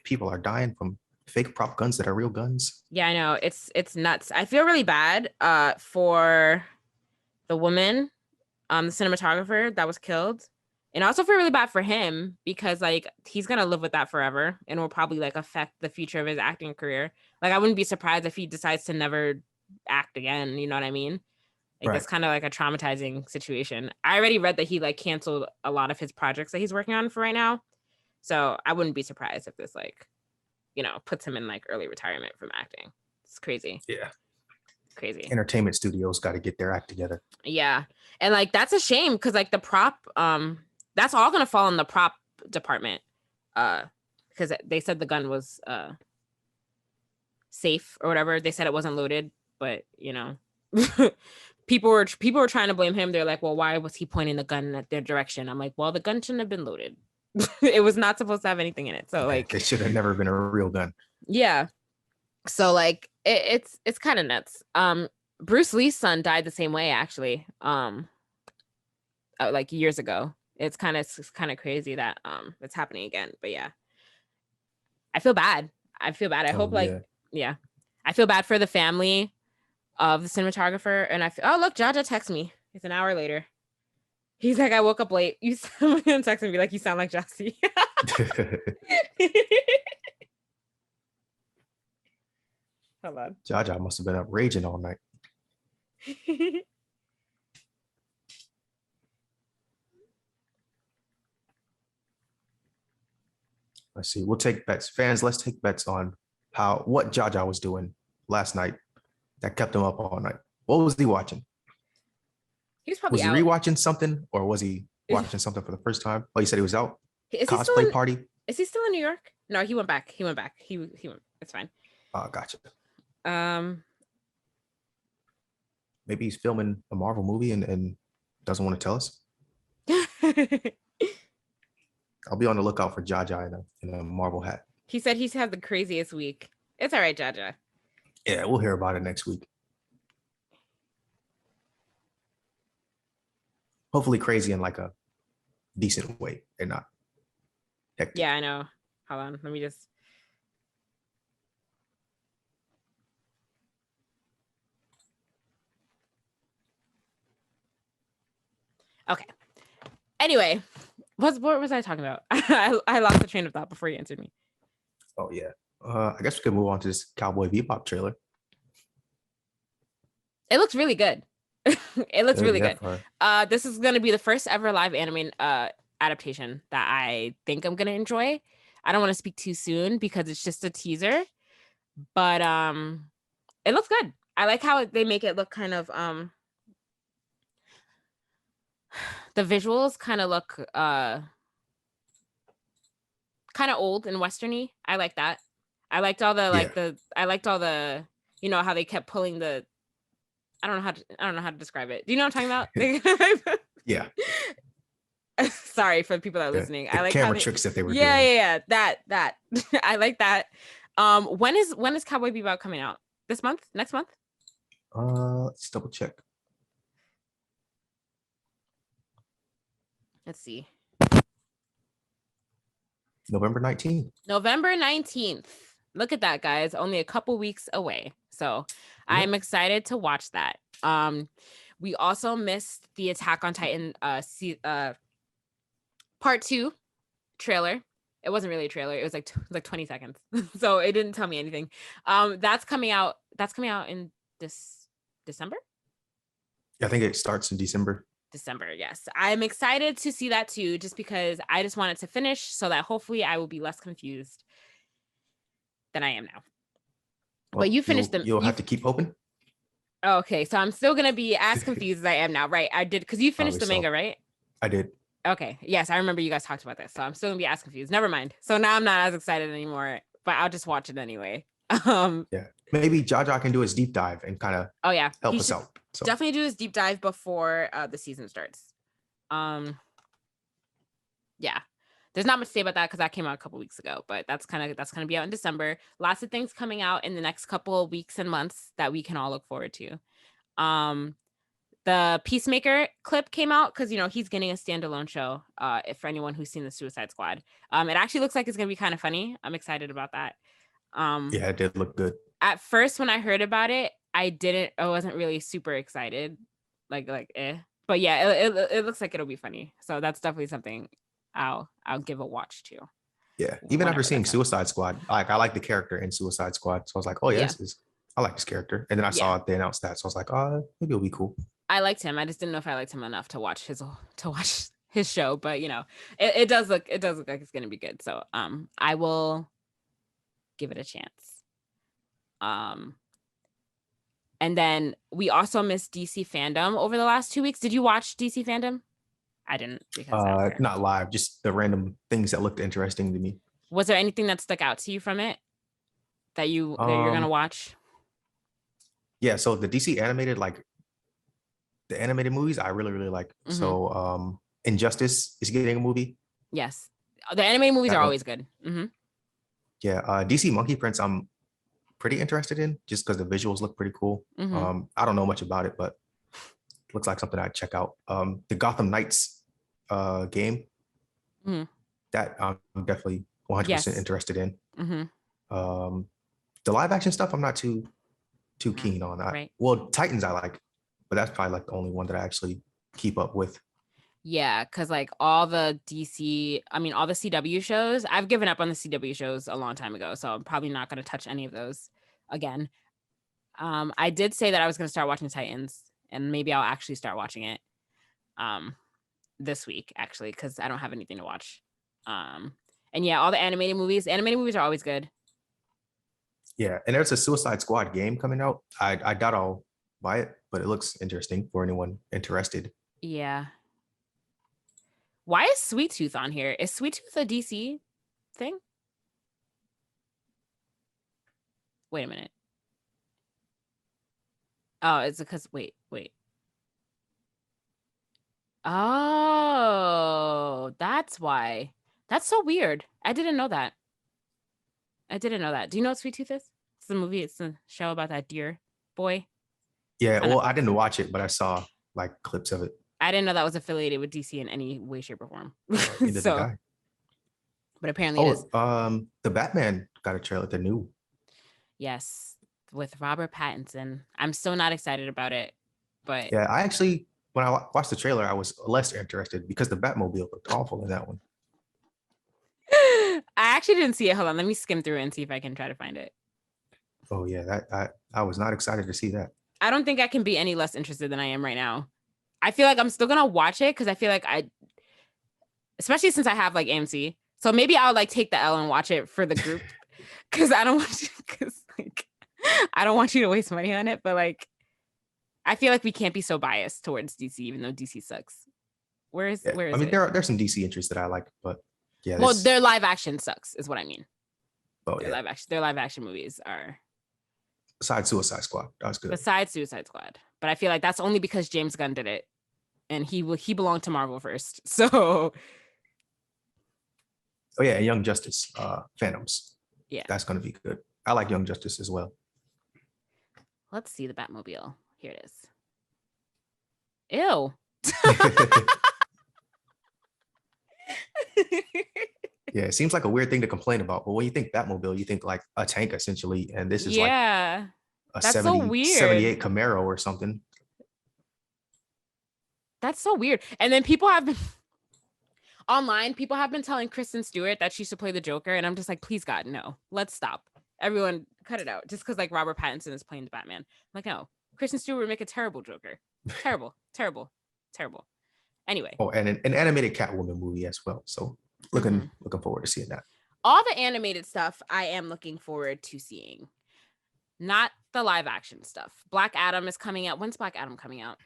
S3: people are dying from fake prop guns that are real guns.
S2: Yeah, I know. It's nuts. I feel really bad for the woman, the cinematographer that was killed. And I also feel really bad for him because like he's gonna live with that forever and will probably like affect the future of his acting career. Like I wouldn't be surprised if he decides to never act again. You know what I mean? Like it's kind of like a traumatizing situation. I already read that he like canceled a lot of his projects that he's working on for right now. So I wouldn't be surprised if this like, puts him in like early retirement from acting. It's crazy.
S3: Yeah.
S2: Crazy.
S3: Entertainment studios got to get their act together.
S2: Yeah. And like that's a shame because like the prop, that's all gonna fall in the prop department. Because they said the gun was safe or whatever. They said it wasn't loaded, but people were trying to blame him. They're like, well, why was he pointing the gun at their direction? I'm like, well, the gun shouldn't have been loaded. It was not supposed to have anything in it. So like
S3: it should have never been a real gun.
S2: Yeah. So like it's kind of nuts. Bruce Lee's son died the same way actually. Like years ago. It's kind of crazy that it's happening again. But yeah. I feel bad. I hope yeah. I feel bad for the family of the cinematographer, and look, Jaja texted me. It's an hour later. He's like, I woke up late. You someone text me and be like, you sound like Jossie. Hold on.
S3: Jaja must have been up raging all night. Let's see. We'll take bets. Fans, let's take bets on what Jaja was doing last night that kept him up all night. What was he watching?
S2: He was probably
S3: out. Rewatching something, or was he watching something for the first time? Oh, you said he was out.
S2: Cosplay
S3: party.
S2: Is he still in New York? No, he went back. He went. It's fine.
S3: Oh, gotcha. Maybe he's filming a Marvel movie and doesn't want to tell us. I'll be on the lookout for Jaja in a Marvel hat.
S2: He said he's had the craziest week. It's all right, Jaja.
S3: Yeah, we'll hear about it next week. Hopefully crazy in like a decent way and not hectic.
S2: Yeah, I know. Hold on. Let me just. Okay. Anyway, what was I talking about? I lost the train of thought before you answered me.
S3: Oh, yeah. I guess we could move on to this Cowboy Bebop trailer.
S2: It looks really good. It looks really good. This is going to be the first ever live anime adaptation that I think I'm going to enjoy. I don't want to speak too soon because it's just a teaser, but it looks good. I like how they make it look kind of the visuals kind of look kind of old and westerny. I like that. I liked all the how they kept pulling the I don't know how to describe it. Do you know what I'm talking about? Yeah. Sorry for the people that are listening. I like
S3: camera tricks that they were doing.
S2: Yeah. That. I like that. When is Cowboy Bebop coming out? This month? Next month?
S3: Let's double check.
S2: Let's see.
S3: November 19th.
S2: November 19th. Look at that, guys. Only a couple weeks away. So I'm excited to watch that. We also missed the Attack on Titan part 2 trailer. It wasn't really a trailer. It was like 20 seconds. So it didn't tell me anything. That's coming out in this December?
S3: I think it starts in December.
S2: Yes. I'm excited to see that too, just because I just want it to finish so that hopefully I will be less confused than I am now.
S3: Well,
S2: but you finished
S3: you'll have to keep hoping.
S2: Okay, so I'm still gonna be as confused as I am now, right? I did, because you finished
S3: Probably
S2: the manga, right?
S3: I did.
S2: Okay, yes, I remember you guys talked about this, so I'm still gonna be as confused. Never mind. So now I'm not as excited anymore, but I'll just watch it anyway.
S3: Yeah, maybe Jaja can do his deep dive and kind of help us out. So.
S2: Definitely do his deep dive before the season starts. Yeah, there's not much to say about that because that came out a couple weeks ago, but that's gonna be out in December. Lots of things coming out in the next couple of weeks and months that we can all look forward to. The Peacemaker clip came out because he's getting a standalone show. For anyone who's seen the Suicide Squad, it actually looks like it's gonna be kind of funny. I'm excited about that.
S3: Yeah, it did look good.
S2: At first, when I heard about it, I wasn't really super excited, but yeah, it looks like it'll be funny. So that's definitely something I'll give a watch to.
S3: Yeah, even after seeing Suicide Squad, I like the character in Suicide Squad, so I was like, oh yeah, I like this character. And then I saw they announced that, so I was like, oh, maybe it'll be cool.
S2: I liked him. I just didn't know if I liked him enough to watch his show, but it does look like it's gonna be good. So I will give it a chance. And then we also missed DC Fandom over the last 2 weeks. Did you watch DC Fandom? I didn't, because
S3: not live, just the random things that looked interesting to me.
S2: Was there anything that stuck out to you from it that you're gonna watch?
S3: Yeah, so the DC animated, the animated movies, I really, really like. Mm-hmm. So Injustice is getting a movie.
S2: Yes, the animated movies are always good. Mm-hmm.
S3: Yeah, DC Monkey Prince, I'm pretty interested in just because the visuals look pretty cool. Mm-hmm. I don't know much about it, but it looks like something I'd check out. The Gotham Knights game, that I'm definitely 100% interested in. Mm-hmm. The live action stuff, I'm not too keen on. Right. Well, Titans I like, but that's probably the only one that I actually keep up with.
S2: Yeah, because all the CW shows, I've given up on the CW shows a long time ago, so I'm probably not going to touch any of those again. I did say that I was going to start watching Titans, and maybe I'll actually start watching it this week, actually, because I don't have anything to watch. And yeah, all the animated movies are always good.
S3: Yeah, and there's a Suicide Squad game coming out. I doubt I'll buy it, but it looks interesting for anyone interested.
S2: Yeah. Why is Sweet Tooth on here? Is Sweet Tooth a DC thing? Wait a minute. Oh, it's because wait. Oh, that's why. That's so weird. I didn't know that. Do you know what Sweet Tooth is? It's a movie. It's a show about that deer boy.
S3: Yeah, well, I didn't watch it, but I saw clips of it.
S2: I didn't know that was affiliated with DC in any way, shape, or form.
S3: So,
S2: but apparently it is.
S3: The Batman got a trailer, the new.
S2: Yes, with Robert Pattinson. I'm still not excited about it, but
S3: yeah, I actually, when I watched the trailer, I was less interested because the Batmobile looked awful in that one.
S2: I actually didn't see it. Hold on, let me skim through it and see if I can try to find it.
S3: Oh yeah, I was not excited to see that.
S2: I don't think I can be any less interested than I am right now. I feel like I'm still gonna watch it because I feel like especially since I have AMC, so maybe I'll take the L and watch it for the group because I don't want you to waste money on it. But I feel like we can't be so biased towards DC, even though DC sucks. Where is it?
S3: There's some DC interests that I like, but yeah.
S2: Well, their live action sucks, is what I mean.
S3: Oh
S2: yeah, their live action movies are.
S3: Besides Suicide Squad, that was good.
S2: Besides Suicide Squad, but I feel like that's only because James Gunn did it, and he belonged to Marvel first. So.
S3: Oh yeah, Young Justice, Phantoms.
S2: Yeah,
S3: that's gonna be good. I like Young Justice as well.
S2: Let's see the Batmobile. Here it is. Ew.
S3: Yeah, it seems like a weird thing to complain about, but when you think Batmobile, you think like a tank essentially, and this is like
S2: Yeah,
S3: a
S2: that's so
S3: 70,
S2: weird.
S3: 78 Camaro or something.
S2: That's so weird. And then people have been online, people have been telling Kristen Stewart that she should play the Joker, and I'm just like, please God, no. Let's stop. Everyone, cut it out. Just because like Robert Pattinson is playing the Batman. I'm like, no, Kristen Stewart would make a terrible Joker. Terrible, terrible, terrible. Anyway.
S3: Oh, and an animated Catwoman movie as well. So looking forward to seeing that.
S2: All the animated stuff I am looking forward to seeing. Not the live action stuff. Black Adam is coming out. When's Black Adam coming out?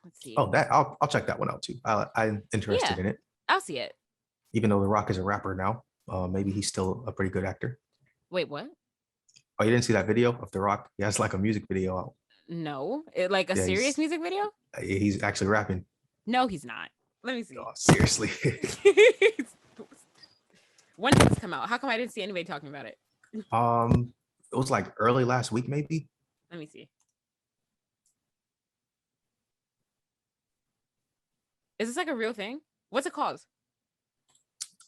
S2: Let's see.
S3: Oh, that I'll check that one out too. I'm interested in it.
S2: I'll see it.
S3: Even though The Rock is a rapper now, maybe he's still a pretty good actor.
S2: Wait, what?
S3: Oh, you didn't see that video of The Rock? He has like a music video out.
S2: No, like a serious music video?
S3: He's actually rapping.
S2: No, he's not. Let me see.
S3: Oh, seriously.
S2: When did this come out? How come I didn't see anybody talking about it?
S3: It was like early last week, maybe.
S2: Let me see. Is this like a real thing? What's it called?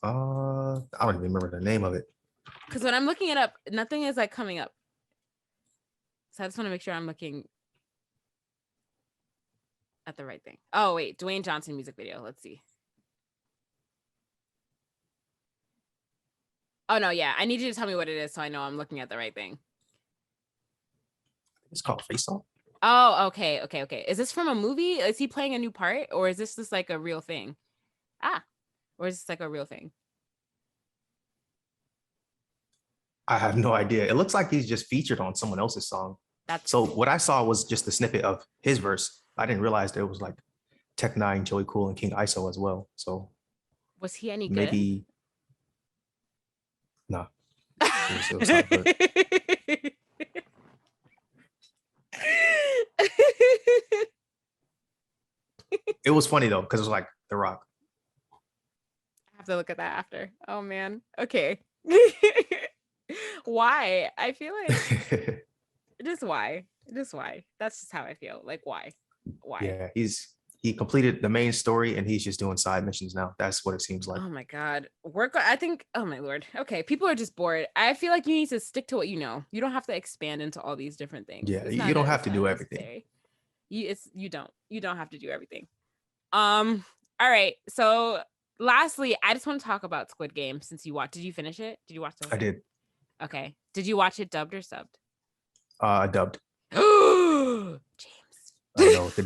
S3: I don't even remember the name of it.
S2: Because when I'm looking it up, nothing is like coming up. So I just want to make sure I'm looking at the right thing. Oh, wait. Dwayne Johnson music video. Let's see. Oh, no. Yeah. I need you to tell me what it is so I know I'm looking at the right thing.
S3: It's called Face Off.
S2: Oh, okay. Is this from a movie? Is he playing a new part? Or is this just like a real thing? Or is this like a real thing?
S3: I have no idea. It looks like he's just featured on someone else's song. So what I saw was just the snippet of his verse. I didn't realize there was like Tech Nine, Joey Cool, and King ISO as well. So
S2: was he any good?
S3: Maybe no. It was not good. It was funny though, because it was like The Rock.
S2: I have to look at that after. Oh man. Okay. Why? I feel like just why? That's just how I feel. Like why?
S3: Yeah, he completed the main story and he's just doing side missions now. That's what it seems like.
S2: Oh my God. I think, oh my Lord. Okay. People are just bored. I feel like you need to stick to what you know. You don't have to expand into all these different things.
S3: Yeah, you don't have to do everything.
S2: You don't have to do everything. All right. So lastly, I just want to talk about Squid Game since you watched. Did you finish it? Did you watch it?
S3: I did.
S2: Okay. Did you watch it dubbed or subbed?
S3: Dubbed.
S2: James.
S3: I know the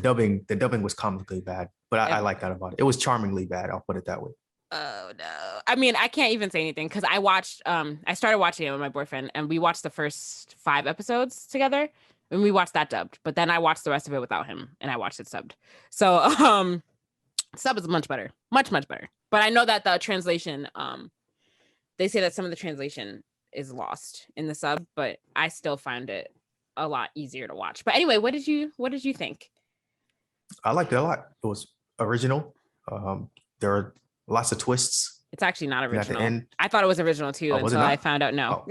S3: dubbing was comically bad, but I like that about it. It was charmingly bad. I'll put it that way.
S2: Oh no. I mean, I can't even say anything because I started watching it with my boyfriend and we watched the first 5 episodes together and we watched that dubbed, but then I watched the rest of it without him and I watched it subbed. So sub is much better. Much better. But I know that the translation, they say that some of the translation is lost in the sub, but I still find it a lot easier to watch. But anyway, what did you think?
S3: I liked it a lot. It was original. There are lots of twists.
S2: It's actually not original. I thought it was original too until I found out. No,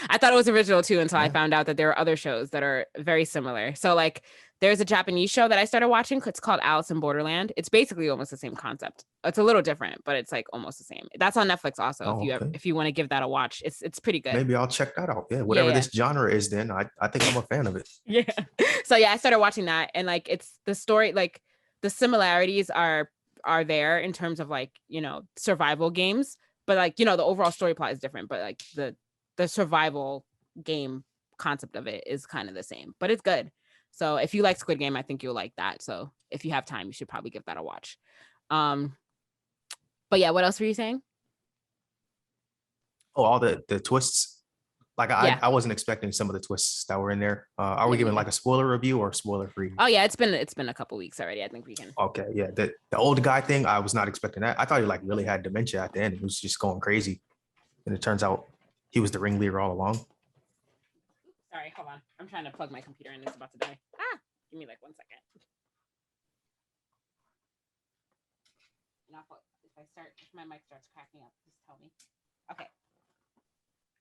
S2: I thought it was original too until I found out that there are other shows that are very similar. So like there's a Japanese show that I started watching. It's called Alice in Borderland. It's basically almost the same concept. It's a little different, but it's like almost the same. That's on Netflix also. If you want to give that a watch, it's pretty good.
S3: Maybe I'll check that out. Yeah, whatever this genre is, then I think I'm a fan of it.
S2: Yeah. So yeah, I started watching that, and like it's the story, like the similarities are there in terms of like, you know, survival games, but like, you know, the overall story plot is different, but like the survival game concept of it is kind of the same, but it's good. So if you like Squid Game, I think you'll like that. So if you have time, you should probably give that a watch. But yeah, what else were you saying?
S3: Oh, all the twists. Like I wasn't expecting some of the twists that were in there. Are we giving like a spoiler review or spoiler free?
S2: Oh yeah, it's been a couple weeks already. I think we can.
S3: Okay, yeah. The old guy thing, I was not expecting that. I thought he like really had dementia at the end. He was just going crazy, and it turns out he was the ringleader all along.
S2: Sorry, hold on. I'm trying to plug my computer in. It's about to die. Give me like 1 second. If my mic starts cracking up, just tell me.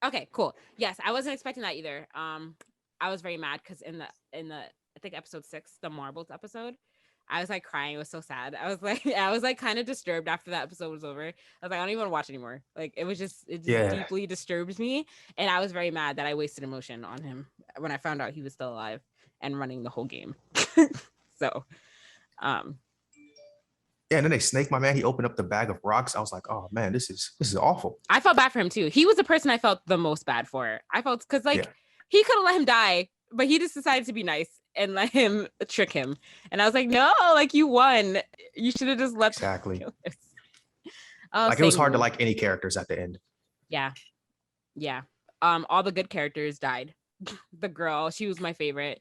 S2: Okay, cool. Yes, I wasn't expecting that either. I was very mad because in the I think episode 6, the marbles episode, I was like crying. It was so sad. I was like kind of disturbed after that episode was over. I was like, I don't even want to watch anymore. Like it just deeply disturbed me. And I was very mad that I wasted emotion on him when I found out he was still alive and running the whole game. So,
S3: yeah, and then they snake my man. He opened up the bag of rocks. I was like, oh man, this is awful.
S2: I felt bad for him too. He was the person I felt the most bad for. I felt because he could have let him die, but he just decided to be nice and let him trick him. And I was like, no, like you won. You should have just let
S3: exactly.
S2: Oh,
S3: like it was hard to like any characters at the end.
S2: Yeah. Yeah. All the good characters died. The girl, she was my favorite.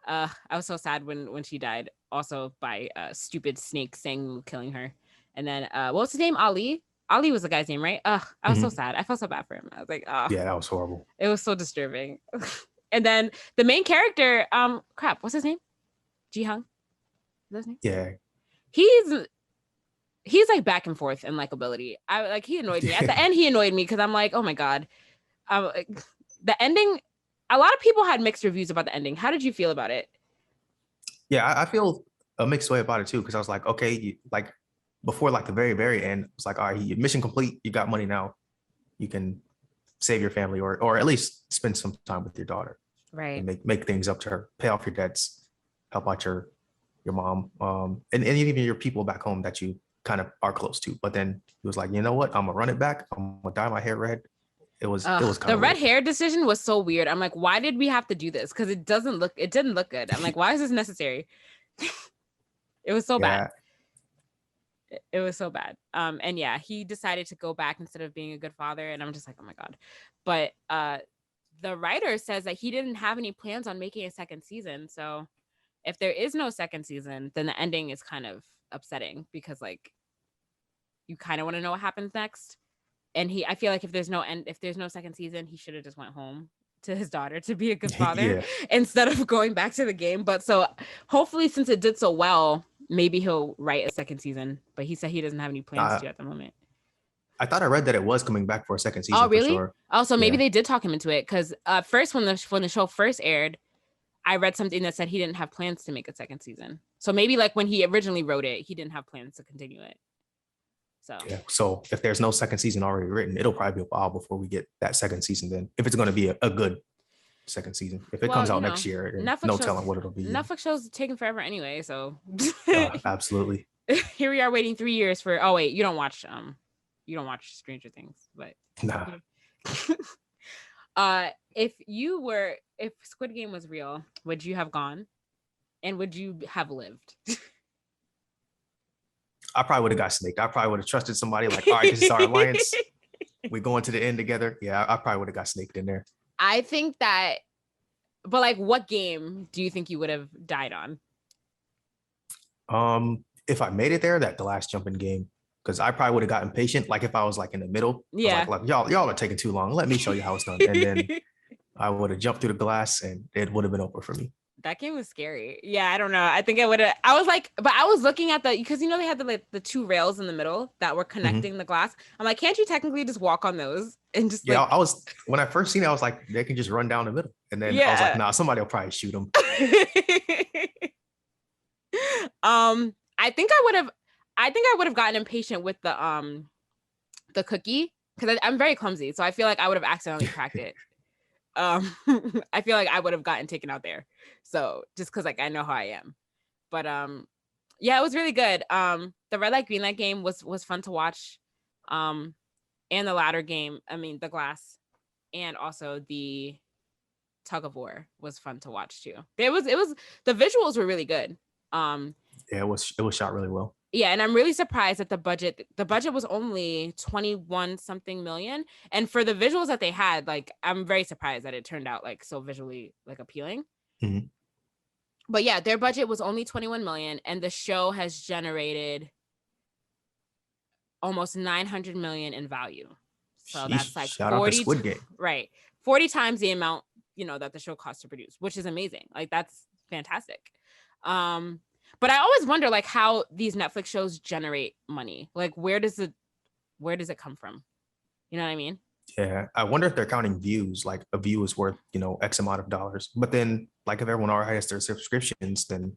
S2: I was so sad when she died, also by stupid snake Sang killing her. And then what was his name? Ali was the guy's name, right? I was so sad. I felt so bad for him. I was like, oh
S3: yeah, that was horrible.
S2: It was so disturbing. And then the main character, what's his name? Ji-hung? Is that his name?
S3: Yeah.
S2: He's like back and forth in likability. He annoyed me. At the end, he annoyed me because I'm like, oh my God. The ending, a lot of people had mixed reviews about the ending. How did you feel about it?
S3: Yeah, I feel a mixed way about it too, because I was like, okay, before like the very, very end, it's like, all right, mission complete, you got money now. You can save your family or at least spend some time with your daughter.
S2: Right.
S3: And make things up to her, pay off your debts, help out your mom, and even your people back home that you kind of are close to. But then he was like, you know what? I'm gonna run it back. I'm gonna dye my hair red. It was kind of
S2: the red hair decision was so weird. I'm like, why did we have to do this? Because it didn't look good. I'm like, why is this necessary? It was so bad. It was so bad. And yeah, he decided to go back instead of being a good father. And I'm just like, oh my God. But the writer says that he didn't have any plans on making a second season. So if there is no second season, then the ending is kind of upsetting because like you kind of want to know what happens next. And I feel like if there's no second season, he should have just went home to his daughter to be a good father instead of going back to the game. But so hopefully, since it did so well, maybe he'll write a second season. But he said he doesn't have any plans to at the moment.
S3: I thought I read that it was coming back for a second season.
S2: Oh, really?
S3: For sure.
S2: Oh, so maybe they did talk him into it because first when the show first aired, I read something that said he didn't have plans to make a second season. So maybe like when he originally wrote it, he didn't have plans to continue it.
S3: So if there's no second season already written, it'll probably be a while before we get that second season. Then if it's going to be a good second season, if it comes out next year, no telling what it'll be.
S2: Netflix shows taking forever anyway. So
S3: absolutely.
S2: Here we are waiting 3 years for. Oh wait, you don't watch Stranger Things, but
S3: nah.
S2: If Squid Game was real, would you have gone, and would you have lived?
S3: I probably would have got snaked. I probably would have trusted somebody like, all right, this is our alliance. We're going to the end together. Yeah, I probably would have got snaked in there.
S2: I think that, but like, what game do you think you would have died
S3: on? If I made it there, the last jumping game, because I probably would have gotten patient. Like if I was like in the middle, like y'all are taking too long. Let me show you how it's done, and then I would have jumped through the glass, and it would have been over for me.
S2: That game was scary. Yeah, I don't know. I think I would have. I was like, but I was looking at because they had the two rails in the middle that were connecting the glass. I'm like, can't you technically just walk on those and just? Yeah,
S3: I was when I first seen it, I was like, they can just run down the middle, and then I was like, nah, somebody will probably shoot them.
S2: I think I would have gotten impatient with the cookie because I'm very clumsy, so I feel like I would have accidentally cracked it. I feel like I would have gotten taken out there. So just because like I know how I am. But yeah, it was really good. The red light, green light game was fun to watch. And the ladder game, the glass, and also the tug of war was fun to watch too. It was the visuals were really good.
S3: Yeah, it was shot really well.
S2: Yeah, and I'm really surprised that the budget was only 21 something million. And for the visuals that they had, like I'm very surprised that it turned out like so visually like appealing.
S3: Mm-hmm.
S2: But yeah, their budget was only 21 million and the show has generated almost 900 million in value. So that's like
S3: shout 40 out to Squid Game.
S2: Right. 40 times the amount, that the show costs to produce, which is amazing. Like that's fantastic. But I always wonder like how these Netflix shows generate money. Like where does it come from? You know what I mean?
S3: Yeah. I wonder if they're counting views, like a view is worth, X amount of dollars. But then like if everyone already has their subscriptions, then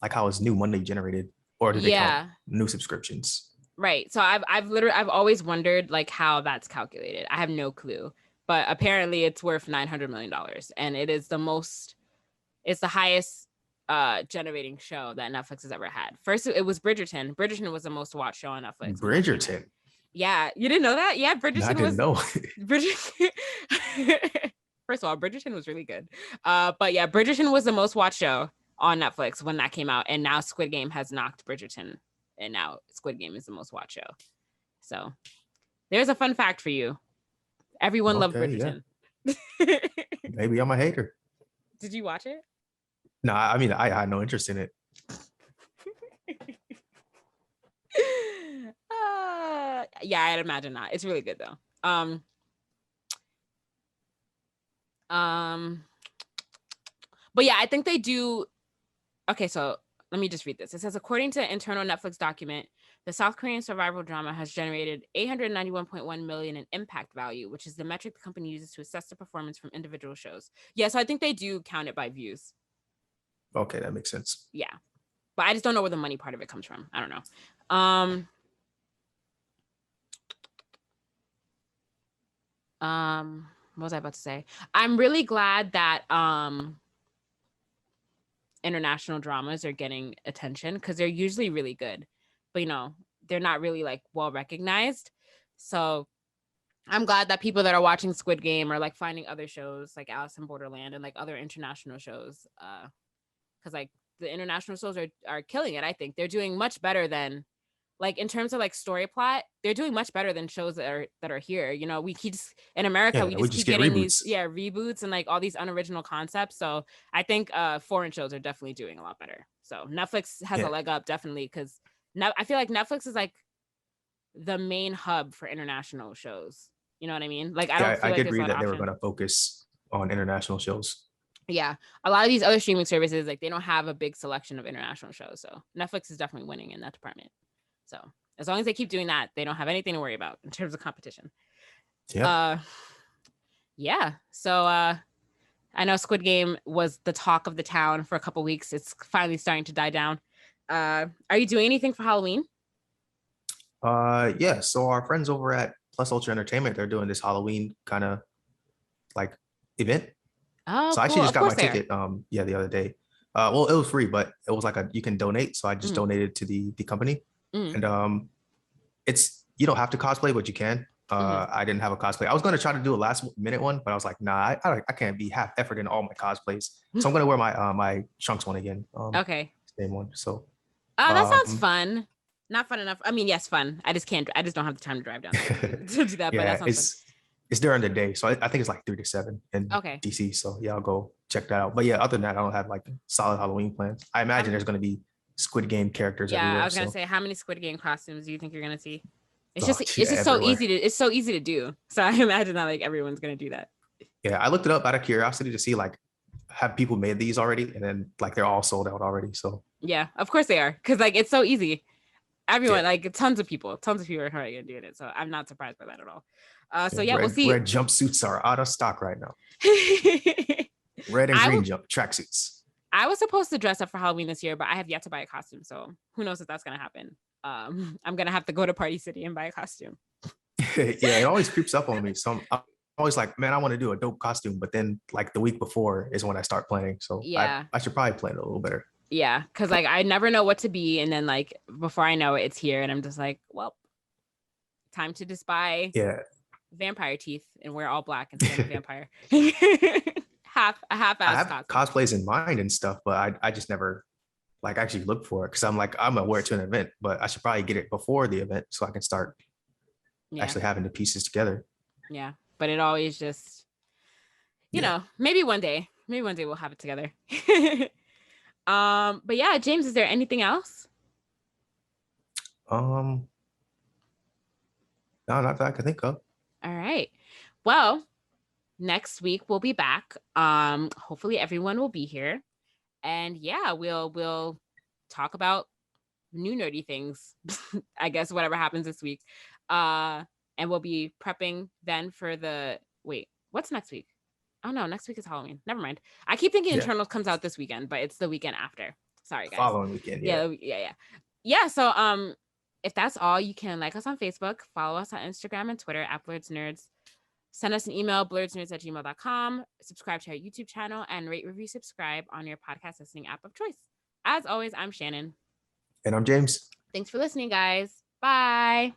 S3: like how it's new money generated, or do they count new subscriptions?
S2: Right. So I've always wondered like how that's calculated. I have no clue, but apparently it's worth $900 million, and it's the highest generating show that Netflix has ever had. First, it was Bridgerton. Bridgerton was the most watched show on Netflix.
S3: Bridgerton.
S2: Yeah, you didn't know that? Yeah, Bridgerton.
S3: No, I didn't know.
S2: Bridgerton. First of all, Bridgerton was really good. But yeah, Bridgerton was the most watched show on Netflix when that came out, and now Squid Game has knocked Bridgerton, and now Squid Game is the most watched show. So there's a fun fact for you. Everyone loved Bridgerton.
S3: Yeah. Maybe I'm a hater.
S2: Did you watch it?
S3: No, I mean I had no interest in it.
S2: Yeah, I'd imagine not. It's really good though. But yeah, I think they do. Okay, so let me just read this. It says, according to an internal Netflix document, the South Korean survival drama has generated $891.1 million in impact value, which is the metric the company uses to assess the performance from individual shows. Yeah, so I think they do count it by views.
S3: Okay, that makes sense.
S2: Yeah, but I just don't know where the money part of it comes from. I don't know. What was I about to say? I'm really glad that international dramas are getting attention, because they're usually really good, but they're not really like well recognized. So I'm glad that people that are watching Squid Game are like finding other shows like Alice in Borderland and like other international shows, because like the international shows are killing it. I think they're doing much better than, like, in terms of like story plot, they're doing much better than shows that are here. We keep in America, we just keep getting reboots. These reboots and like all these unoriginal concepts. So I think foreign shows are definitely doing a lot better. So Netflix has a leg up, definitely, because I feel like Netflix is like the main hub for international shows. You know what I mean? Like I
S3: did read that they were going to focus on international shows.
S2: Yeah, a lot of these other streaming services, like, they don't have a big selection of international shows. So Netflix is definitely winning in that department. So as long as they keep doing that, they don't have anything to worry about in terms of competition.
S3: Yeah.
S2: Yeah. So I know Squid Game was the talk of the town for a couple weeks. It's finally starting to die down. Are you doing anything for Halloween?
S3: Yeah. So our friends over at Plus Ultra Entertainment, they're doing this Halloween kind of like event.
S2: Oh,
S3: so I actually just got my ticket. The other day. Well, it was free, but it was like you can donate. So I just donated to the company. And you don't have to cosplay, but you can. I didn't have a cosplay. I was going to try to do a last minute one, but I was like, nah, I can't be half effort in all my cosplays. So I'm going to wear my my Trunks one again.
S2: Okay.
S3: Same one. So.
S2: That sounds fun. Not fun enough. I mean, yes, fun. I just don't have the time to drive down there to do that.
S3: Yeah,
S2: but that sounds fun.
S3: It's during the day, so I think it's like 3 to 7 in DC. So yeah, I'll go check that out. But yeah, other than that, I don't have like solid Halloween plans. I imagine there's going to be Squid Game characters everywhere.
S2: Yeah, I was gonna say, how many Squid Game costumes do you think you're gonna see? It's just so easy to do. So I imagine that like everyone's gonna do that.
S3: Yeah, I looked it up out of curiosity to see like, have people made these already, and then like they're all sold out already. So
S2: yeah, of course they are, because like it's so easy. Everyone, like tons of people are already doing it. So I'm not surprised by that at all. So we'll see.
S3: Red jumpsuits are out of stock right now. Red and green tracksuits. I
S2: was supposed to dress up for Halloween this year, but I have yet to buy a costume. So who knows if that's gonna happen. I'm gonna have to go to Party City and buy a costume.
S3: Yeah, it always creeps up on me. So I'm always like, man, I want to do a dope costume, but then like the week before is when I start planning. So yeah, I should probably plan it a little better.
S2: Yeah, because like I never know what to be, and then like before I know it, it's here, and I'm just like, well, time to just buy vampire teeth and wear all black instead of a vampire. I have
S3: cosplays in mind and stuff, but I just never like actually look for it, because I'm like, I'm gonna wear it to an event, but I should probably get it before the event so I can start actually having the pieces together.
S2: Yeah, but it always just, you know, maybe one day we'll have it together. But yeah, James, is there anything else?
S3: No, not that I can think of.
S2: All right. Well, next week we'll be back. Hopefully everyone will be here. And yeah, we'll talk about new nerdy things. I guess whatever happens this week. And we'll be prepping then for what's next week? Oh no, next week is Halloween. Never mind. I keep thinking Eternals comes out this weekend, but it's the weekend after. Sorry, guys.
S3: Following weekend.
S2: Yeah. So if that's all, you can like us on Facebook, follow us on Instagram and Twitter at Blerdsnerds. Send us an email, blerdsnerds@gmail.com. Subscribe to our YouTube channel and rate, review, subscribe on your podcast listening app of choice. As always, I'm Shannon.
S3: And I'm James.
S2: Thanks for listening, guys. Bye.